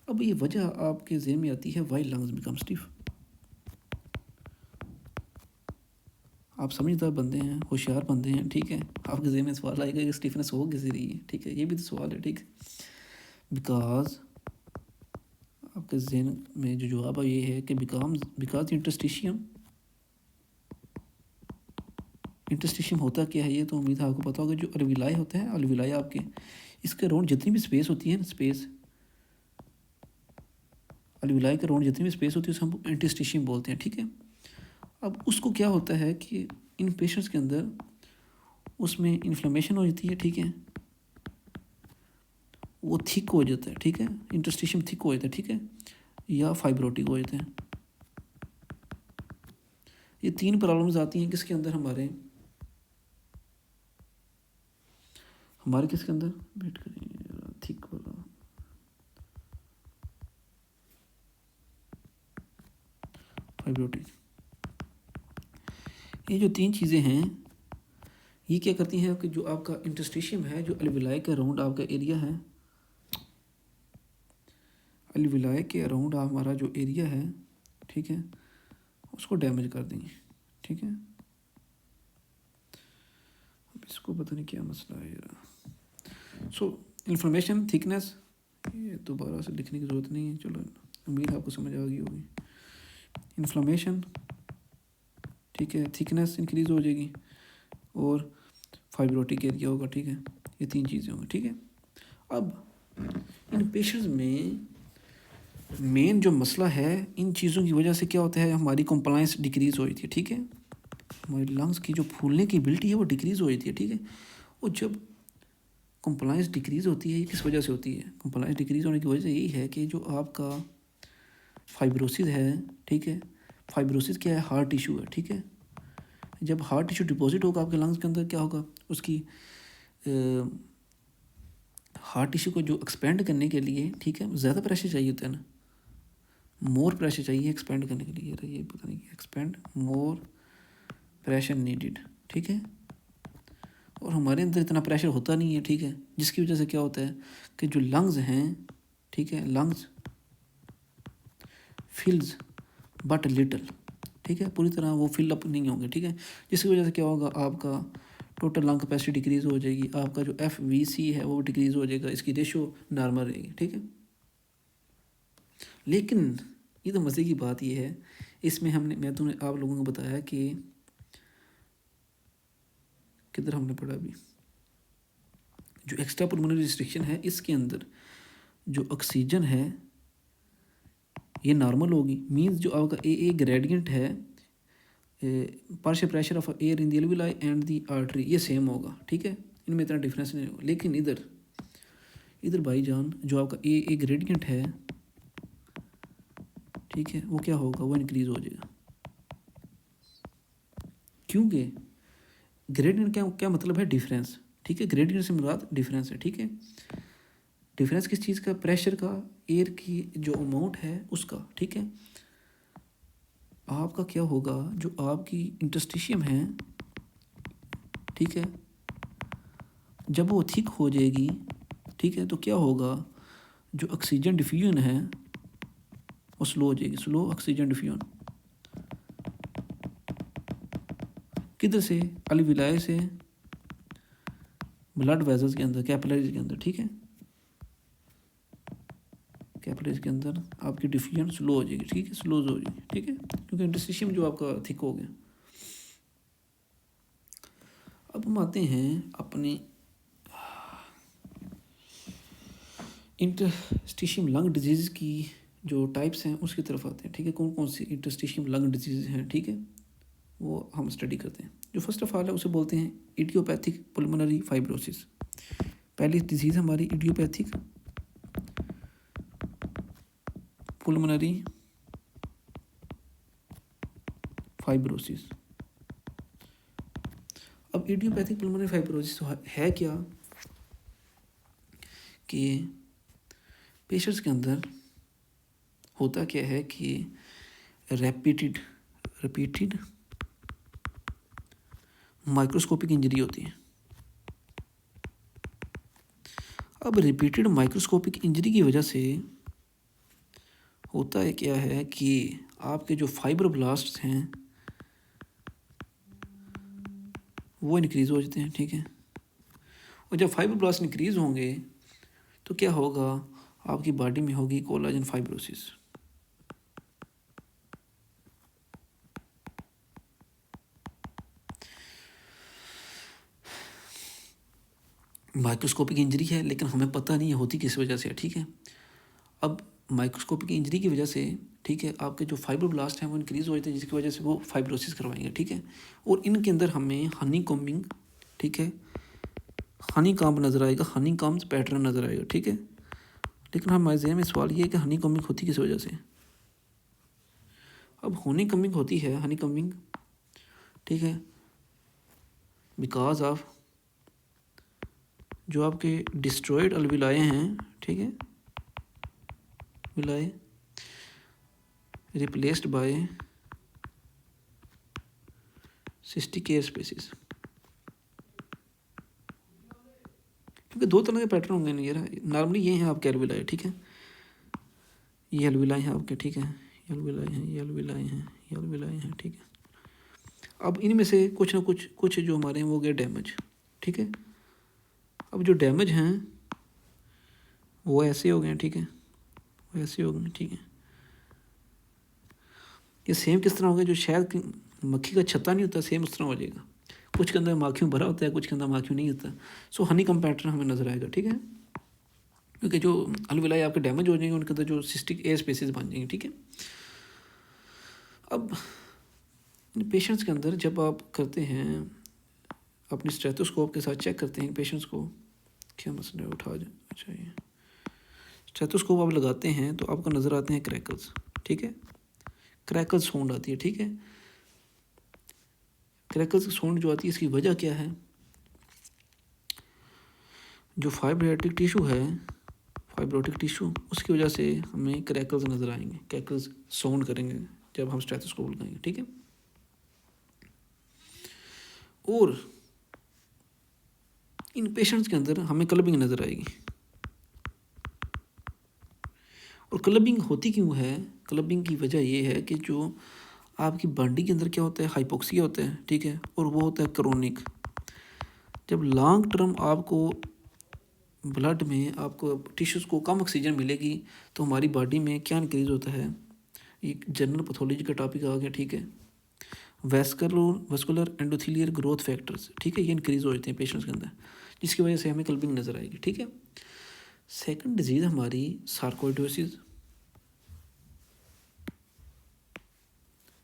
अब ये वजह आपके ज़हन में आती है, वाई लंग्स बिकम स्टिफ। आप समझदार बंदे हैं, होशियार बंदे हैं, ठीक है, आपके ज़हन में सवाल आएगा कि स्टिफनेस हो किसी रही है, ठीक है, ये भी तो सवाल है, ठीक है। बिकॉज आपके जहन में जो जवाब ये है कि बिकॉज इंटरस्टिशियम होता क्या है, ये तो उम्मीद है आपको पता होगा। जो अलविलाई होता है, अलविलाई आपके, इसके राउंड जितनी भी स्पेस होती है ना, स्पेस, अलविलाई के राउंड जितनी भी स्पेस होती है उसे हम इंटरस्टिशियम बोलते हैं, ठीक है। अब उसको क्या होता है कि इन पेशेंट्स के अंदर उसमें इन्फ्लेमेशन हो जाती है, ठीक है, वो थिक हो जाता है, ठीक है, इंटरस्टिशियम थिक हो जाता है, ठीक है, या फाइब्रोटिक हो जाते हैं। ये 3 प्रॉब्लम्स आती हैं किसके अंदर, हमारे हमारे किसके अंदर वेट करिए थिक वाला फाइब्रोटिक, ये जो तीन चीज़ें हैं ये क्या करती हैं कि जो आपका इंटरस्टिशियम है, जो अलविलाई के अराउंड आपका एरिया है, अलविलाई के अराउंड हमारा जो एरिया है, ठीक है, उसको डैमेज कर देंगे, ठीक है। अब इसको पता नहीं क्या मसला है यार। सो इन्फॉर्मेशन थिकनेस, ये दोबारा से लिखने की ज़रूरत नहीं है, चलो उम्मीद आपको समझ आ गई होगी। इन्फ्लेमेशन, ठीक है, थिकनेस इंक्रीज़ हो जाएगी और फाइब्रोटिक एरिया होगा, ठीक है, ये तीन चीज़ें होंगी, ठीक है। अब इन पेशेंट्स में मेन जो मसला है, इन चीज़ों की वजह से क्या होता है, हमारी कंप्लाइंस डिक्रीज़ हो जाती है, ठीक है, हमारी लंग्स की जो फूलने की एबिलिटी है वो डिक्रीज़ हो जाती है, ठीक है। और जब कंप्लाइंस डिक्रीज़ होती है, ये किस वजह से होती है, कंप्लाइंस डिक्रीज़ होने की वजह यही है कि जो आपका फाइब्रोसिस है, ठीक है, फाइब्रोसिस क्या है, हार्ट टिश्यू है, ठीक है। जब हार्ट टिश्यू डिपॉजिट होगा आपके लंग्स के अंदर, क्या होगा, उसकी हार्ट टिश्यू को जो एक्सपेंड करने के लिए, ठीक है, ज़्यादा प्रेशर चाहिए होता है ना, मोर प्रेशर चाहिए एक्सपेंड करने के लिए, ये पता नहीं एक्सपेंड मोर प्रेशर नीडेड, ठीक है। और हमारे अंदर इतना प्रेशर होता नहीं है, ठीक है, जिसकी वजह से क्या होता है कि जो लंग्स हैं, ठीक है, लंग्स फिल्स बट लिटल, ठीक है, पूरी तरह वो फिल अप नहीं होंगे, ठीक है, जिसकी वजह से क्या होगा, आपका टोटल लंग कैपेसिटी डिक्रीज़ हो जाएगी, आपका जो FVC है वो डिक्रीज़ हो जाएगा, इसकी रेशो नॉर्मल रहेगी, ठीक है। लेकिन ये तो मज़े की बात ये है, इसमें मैं तुमने आप लोगों को बताया कि किधर हमने पढ़ा अभी, जो एक्स्ट्रा पल्मोनरी रिस्ट्रिक्शन है, इसके अंदर जो ऑक्सीजन है ये नॉर्मल होगी, मींस जो आपका ए ग्रेडियंट है, partial pressure of air in the alveoli and the artery, ये सेम होगा, ठीक है, इनमें इतना डिफरेंस नहीं होगा। लेकिन इधर भाईजान जो आपका ए ग्रेडियंट है, ठीक है, वो क्या होगा, वो इंक्रीज़ हो जाएगा, क्योंकि ग्रेडियंट क्या मतलब है, डिफरेंस, ठीक है, ग्रेडियंट से मुराद डिफरेंस है, ठीक है। डिफरेंस किस चीज़ का, प्रेशर का, एयर की जो अमाउंट है उसका, ठीक है। आपका क्या होगा, जो आपकी इंटरस्टिशियम है, ठीक है, जब वो थिक हो जाएगी, ठीक है, तो क्या होगा, जो ऑक्सीजन डिफ्यूजन है वो स्लो हो जाएगी, स्लो ऑक्सीजन डिफ्यूजन, किधर से, अलविलाई से ब्लड वेजल्स के अंदर, कैपिलरीज के अंदर, ठीक है, कैपिलरीज के अंदर आपकी डिफ्यूजन स्लो हो जाएगी, ठीक है, स्लो हो जाएगी, ठीक है, क्योंकि इंटरस्टिशियम जो आपका थिक हो गया। अब हम आते हैं अपने इंटरस्टिशियम लंग डिजीज़ की जो टाइप्स हैं उसकी तरफ आते हैं, ठीक है, कौन कौन सी इंटरस्टिशियम लंग डिजीज़ हैं, ठीक है, वो हम स्टडी करते हैं। जो फर्स्ट ऑफ ऑल है उसे बोलते हैं इडियोपैथिक पुल्मोनरी फाइब्रोसिस। पहली डिजीज़ हमारी इडियोपैथिक पुल्मोनरी फाइब्रोसिस। अब इडियोपैथिक पुल्मोनरी फाइब्रोसिस है क्या कि पेशेंट्स के अंदर होता क्या है कि रिपीटेड माइक्रोस्कोपिक इंजरी होती है। अब रिपीटेड माइक्रोस्कोपिक इंजरी की वजह से होता है क्या है कि आपके जो फाइब्रोब्लास्ट्स हैं वो इंक्रीज़ हो जाते हैं, ठीक है, और जब फाइब्रोब्लास्ट इंक्रीज़ होंगे तो क्या होगा, आपकी बॉडी में होगी कोलाजन फाइब्रोसिस। माइक्रोस्कोपिक इंजरी है लेकिन हमें पता नहीं है होती किस वजह से है, ठीक है। अब माइक्रोस्कोपिक इंजरी की वजह से, ठीक है, आपके जो फाइब्रोब्लास्ट हैं वो इंक्रीज़ हो जाते हैं, जिसकी वजह से वो फाइब्रोसिस करवाएंगे, ठीक है, और इनके अंदर हमें हनी कॉम्बिंग, ठीक है, हनी कॉम्ब नज़र आएगा, हनी कॉम्ब पैटर्न नज़र आएगा, ठीक है। लेकिन हमारे ज़हन में सवाल ये है कि हनी कॉम्बिंग होती किस वजह से। अब हनी कॉम्बिंग होती है, हनी कॉम्बिंग, ठीक है, बिकॉज ऑफ जो आपके डिस्ट्रॉयड अलविलाए हैं, ठीक है, विलाए replaced by cystic air spaces, क्योंकि दो तरह के पैटर्न होंगे ना यार, नॉर्मली ये हैं आपके अलविलाए, ठीक है, ये अलविलाए हैं आपके, ठीक है, ये अलविलाए हैं, ये अलविलाए हैं, ये अलविलाए हैं, ठीक है। अब इनमें से कुछ ना कुछ जो हमारे हैं वो गए डैमेज, ठीक है। अब जो डैमेज हैं वो ऐसे हो गए, ठीक है, वो ऐसे हो गए, ठीक है। ये सेम किस तरह हो गया, जो शायद मक्खी का छत्ता नहीं होता, सेम उस तरह हो जाएगा। कुछ के अंदर माखियों भरा होता है, कुछ के अंदर माखियों नहीं होता। सो हनी कम पैटर्न हमें नजर आएगा, ठीक है, क्योंकि जो अलविलाई आपके डैमेज हो जाएंगे उनके अंदर जो सिस्टिक एयर स्पेसिस बन जाएंगे, ठीक है। अब इन पेशेंट्स के अंदर जब आप करते हैं अपनी स्टेथोस्कोप के साथ चेक करते हैं पेशेंट्स को, क्या मसला है, उठा जाए, अच्छा ये स्टेथोस्कोप आप लगाते हैं तो आपको नज़र आते हैं क्रैकल्स, ठीक है, क्रैकल्स साउंड आती है, ठीक है। क्रैकल्स साउंड जो आती है इसकी वजह क्या है, जो फाइब्रोटिक टिश्यू है, फाइब्रोटिक टिश्यू, उसकी वजह से हमें क्रैकल्स नज़र आएंगे, क्रैकल्स साउंड करेंगे जब हम स्टेथोस्कोप लगाएंगे, ठीक है। और इन पेशेंट्स के अंदर हमें क्लबिंग नज़र आएगी। और क्लबिंग होती क्यों है, क्लबिंग की वजह ये है कि जो आपकी बॉडी के अंदर क्या होता है, हाइपोक्सिया होता है, ठीक है, और वो होता है क्रोनिक। जब लॉन्ग टर्म आपको ब्लड में आपको टिश्यूज़ को कम ऑक्सीजन मिलेगी तो हमारी बॉडी में क्या इंक्रीज़ होता है, एक जनरल पैथोलॉजी का टॉपिक आ गया, ठीक है, वैस्कुलर एंडोथेलियल ग्रोथ फैक्टर्स, ठीक है, ये इंक्रीज़ हो जाते हैं पेशेंट्स के अंदर, जिसकी वजह से हमें क्लबिंग नज़र आएगी, ठीक है। सेकंड डिजीज़ हमारी सार्कोइडोसिस,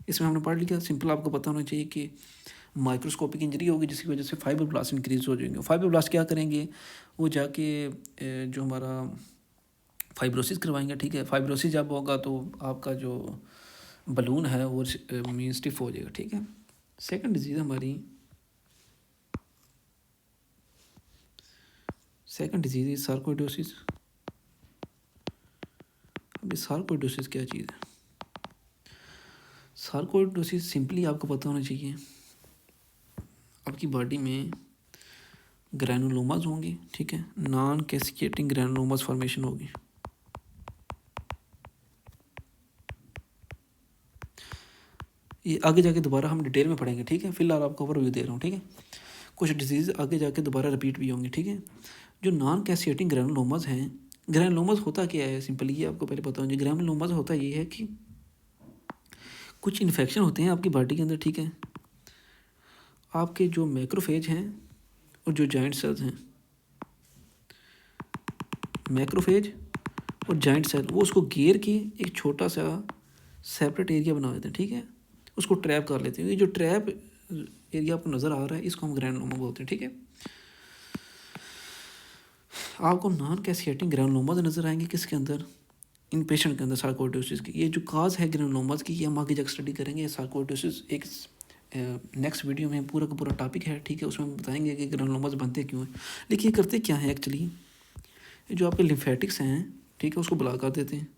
इसमें हमने पढ़ लिया, सिंपल आपको पता होना चाहिए कि माइक्रोस्कोपिक इंजरी होगी जिसकी वजह से फाइब्रोब्लास्ट इंक्रीज हो जाएंगे। फाइब्रोब्लास्ट क्या करेंगे, वो जाके जो हमारा फाइब्रोसिस करवाएंगे, ठीक है। फाइब्रोसिस जब होगा तो आपका जो बलून है वो मीन स्टिफ हो जाएगा, ठीक है। सेकंड डिजीज़ हमारी, सेकंड डिजीज़ इज सार्कोइडोसिस। अब ये सार्कोइडोसिस क्या चीज़ है, सार्कोइडोसिस सिंपली आपको पता होना चाहिए, आपकी बॉडी में ग्रैनुलोमास होंगे, ठीक है, नॉन कैस्केटिंग ग्रैनुलोमास फॉर्मेशन होगी। ये आगे जाके दोबारा हम डिटेल में पढ़ेंगे, ठीक है, फिलहाल आपको ओवरव्यू दे रहा हूँ, ठीक है। कुछ डिजीज़ आगे जाके दोबारा रिपीट भी होंगे, ठीक है। जो नॉन कैस्केटिंग ग्रैनुलोमास हैं, ग्रैनुलोमास होता क्या है, सिंपली ये आपको पहले पता होना चाहिए। ग्रैनुलोमास होता ये है कि कुछ इन्फेक्शन होते हैं आपकी बॉडी के अंदर, ठीक है, आपके जो मैक्रोफेज हैं और जो जॉइंट सेल्स हैं, मैक्रोफेज और जॉइंट सेल, वो उसको घेर के एक छोटा सा सेपरेट एरिया बना देते हैं, ठीक है, उसको ट्रैप कर लेते हैं। ये जो ट्रैप एरिया आपको नज़र आ रहा है इसको हम ग्रैनुलोमा बोलते हैं, ठीक है। आपको नॉन कैस्केटिंग ग्रैनुलोमास नज़र आएंगे किसके अंदर, इन पेशेंट के अंदर सार्कोइडोसिस की। ये जो काज है ग्रैनुलोमास की, ये हम आगे जाकर स्टडी करेंगे। सार्कोइडोसिस एक नेक्स्ट वीडियो में पूरा का पूरा टॉपिक है, ठीक है, उसमें हम बताएंगे कि ग्रैनुलोमास बनते क्यों हैं। लेकिन ये करते क्या है एक्चुअली, ये जो आपके लिम्फेटिक्स हैं, ठीक है, उसको ब्लॉक कर देते हैं।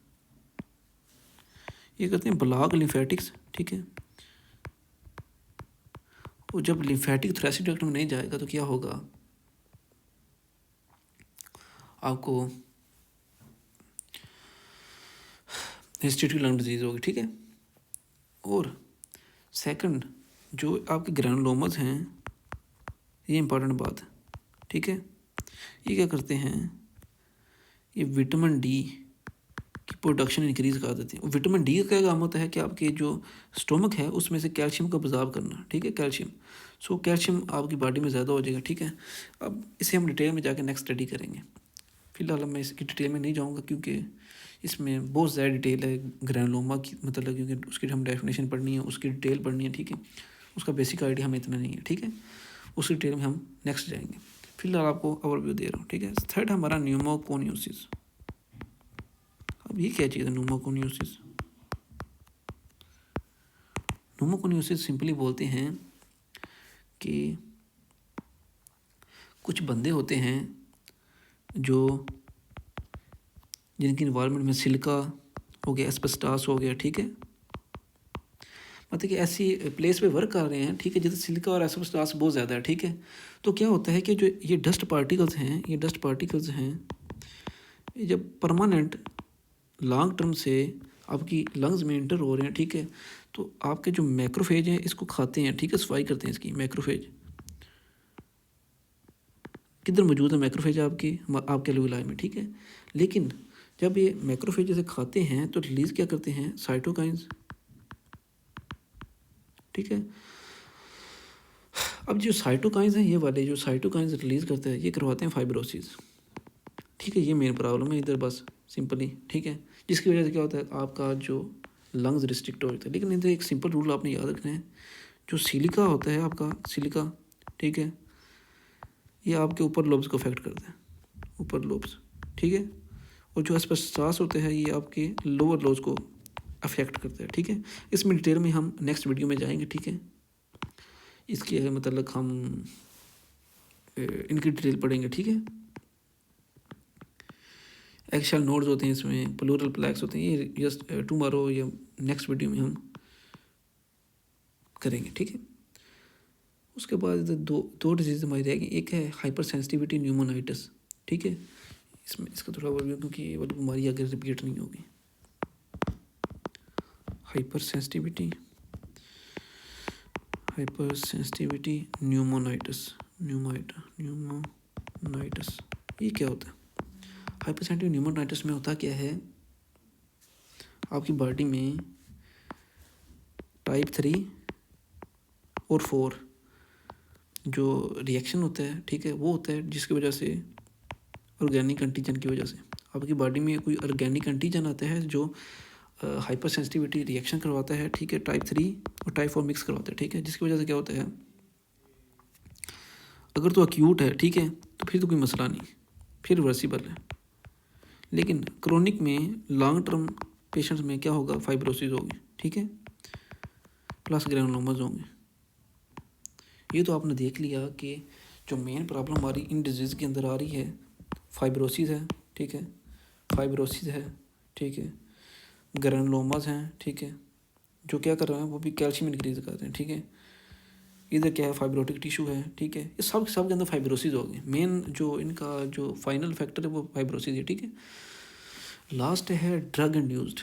ये करते हैं ब्लॉक लिम्फेटिक्स, ठीक है। और जब लिम्फेटिक थोरेसिक डक्ट में नहीं जाएगा तो क्या होगा, आपको इंस्टिट्यूट लंग डिजीज़ होगी, ठीक है। और सेकंड जो आपके ग्रैनुलोमास हैं, ये इंपॉर्टेंट बात है, ठीक है, ये क्या करते हैं, ये विटामिन डी की प्रोडक्शन इंक्रीज़ कर देते हैं। विटामिन डी का क्या काम होता है कि आपके जो स्टोमक है उसमें से कैल्शियम को ऑब्जॉर्ब करना, ठीक है, कैल्शियम। सो कैल्शियम आपकी बॉडी में ज़्यादा हो जाएगा, ठीक है। अब इसे हम डिटेल में जाकर नेक्स्ट स्टडी करेंगे। फिलहाल मैं इसकी डिटेल में नहीं जाऊँगा क्योंकि इसमें बहुत ज़्यादा डिटेल है ग्रैनुलोमा की, मतलब क्योंकि उसकी हम डेफिनेशन पढ़नी है, उसकी डिटेल पढ़नी है, ठीक है। उसका बेसिक आइडिया हमें इतना नहीं है, ठीक है, उस डिटेल में हम नेक्स्ट जाएंगे। फिलहाल आपको ओवरव्यू दे रहा हूँ, ठीक है। थर्ड हमारा न्यूमोकोनियोसिस। अब ये क्या चीज़ है न्यूमोकोनियोसिस, न्यूमोकोनियोसिस सिंपली बोलते हैं कि कुछ बंदे होते हैं जो जिनकी इन्वायरमेंट में सिलिका हो गया, एस्बेस्टास हो गया, ठीक है, मतलब कि ऐसी प्लेस पे वर्क कर रहे हैं, ठीक है, जिधर सिलिका और एस्बेस्टास बहुत ज़्यादा है, ठीक है। तो क्या होता है कि जो ये डस्ट पार्टिकल्स हैं, ये जब परमानेंट लॉन्ग टर्म से आपकी लंग्स में इंटर हो रहे हैं, ठीक है, तो आपके जो मैक्रोफेज हैं इसको खाते हैं, ठीक है, सफाई करते हैं इसकी। मैक्रोफेज किधर मौजूद है? मैक्रोफेज आपके एल्वियोलाई में, ठीक है। लेकिन जब ये मैक्रोफेज जैसे खाते हैं तो रिलीज़ क्या करते हैं? साइटोकाइंस, ठीक है। अब जो साइटोकाइंस हैं, ये वाले जो साइटोकाइंस रिलीज़ करते हैं, ये करवाते हैं फाइब्रोसिस, ठीक है। ये मेन प्रॉब्लम है इधर, बस सिंपली, ठीक है। जिसकी वजह से क्या होता है, आपका जो लंग्स रिस्ट्रिक्ट हो जाता है। लेकिन इधर एक सिंपल रूल आपने याद रखना है, जो सिलिका होता है आपका, सिलिका, ठीक है, ये आपके ऊपर लोब्स को अफेक्ट करता है, ऊपर लोब्स, ठीक है। और जो एस्बेस्टास होते हैं ये आपके लोअर लोब्स को अफेक्ट करते हैं, ठीक है। इसमें डिटेल में हम नेक्स्ट वीडियो में जाएंगे, ठीक है। इसके मतलब हम इनकी डिटेल पढ़ेंगे, ठीक है। एक्शल नोड्स होते हैं इसमें, प्लूरल प्लैक्स होते हैं, ये जस्ट टुमारो या नेक्स्ट वीडियो में हम करेंगे, ठीक है। उसके बाद दो डिजीज़ हमारी रहेगी, एक है हाइपर सेंसिटिविटी न्यूमोनाइटिस, ठीक है। इसमें इसका थोड़ा ओवरव्यू, क्योंकि ये वाली बीमारी आगे रिपीट नहीं होगी। हाइपर सेंसिटिविटी न्यूमोनाइटिस, न्यूमोनाइटिस, ये क्या होता है? हाइपर सेंसिटिव न्यूमोनाइटिस में होता क्या है, आपकी बॉडी में टाइप 3 और 4 जो रिएक्शन होता है, ठीक है, वो होता है जिसकी वजह से ऑर्गेनिक एंटीजन की वजह से आपकी बॉडी में कोई ऑर्गेनिक एंटीजन आता है जो हाइपर सेंसिटिविटी रिएक्शन करवाता है, ठीक है, टाइप 3 और टाइप 4 मिक्स करवाता है, ठीक है। जिसकी वजह से क्या होता है, अगर तो अक्यूट है, ठीक है, तो फिर तो कोई मसला नहीं, फिर रिवर्सिबल है। लेकिन क्रोनिक में लॉन्ग टर्म पेशेंट्स में क्या होगा, फाइब्रोसिस होगी, ठीक है, प्लस ग्रैनुलोमास होंगे। ये तो आपने देख लिया कि जो मेन प्रॉब्लम हमारी इन डिजीज़ के अंदर आ रही है, फाइब्रोसिस है, ठीक है, फाइब्रोसिस है, ठीक है, ग्रैनुलोमास हैं, ठीक है, जो क्या कर रहे हैं वो भी कैल्शियम इंक्रीज करते हैं, ठीक है। इधर क्या है, फाइब्रोटिक टिश्यू है, ठीक है। ये सब के अंदर फाइब्रोसिस होगी। मेन जो इनका जो फाइनल फैक्टर है वो फाइब्रोसिस है, ठीक है। लास्ट है ड्रग इंड्यूस्ड,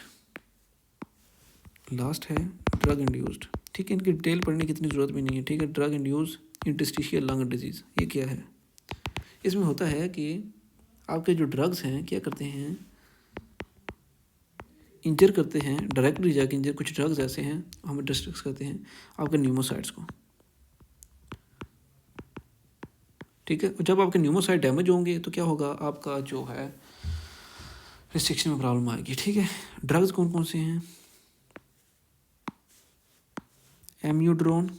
ठीक है। इनकी डिटेल पढ़ने की इतनी ज़रूरत भी नहीं है, ठीक है। Drug induced interstitial lung disease, ये क्या है? इसमें होता है कि आपके जो ड्रग्स हैं क्या करते हैं, इंजर करते हैं, डायरेक्टली जाके इंजर। कुछ ड्रग्स ऐसे हैं हम डिस्ट्रिक्स करते हैं आपके न्यूमोसाइट्स को, ठीक है। जब आपके न्यूमोसाइट डैमेज होंगे तो क्या होगा, आपका जो है रिस्ट्रिक्शन में प्रॉब्लम आएगी, ठीक है। ड्रग्स कौन कौन से हैं, एम्यूड्रोन,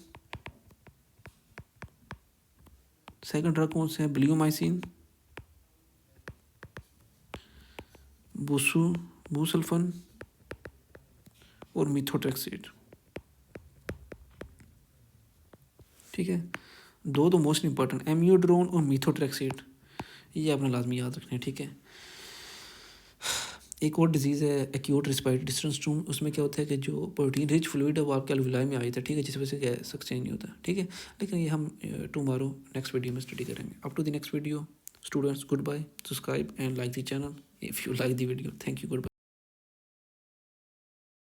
सेकंड ड्रग कौन से है, ब्लियोमाइसिन, बुसल्फन और मिथोट्रेक्सेट, ठीक है। दो मोस्ट इंपॉर्टेंट, एम्यूड्रोन और मिथोट्रेक्सेट, ये आपने लाजमी याद रखना है, ठीक है। एक और डिजीज़ है एक्यूट रेस्पिरेटरी डिस्ट्रेस सिंड्रोम। उसमें क्या होता है कि जो प्रोटीन रिच फ्लूइड है वो आपके एल्वियोलाई में आ जाता है, ठीक है, जिस वजह से गैस एक्सचेंज नहीं होता, ठीक है। लेकिन ये हम टुमारो नेक्स्ट वीडियो में स्टडी करेंगे। Up to the next video students, goodbye, subscribe and like the channel if you like the video. Thank you, good bye.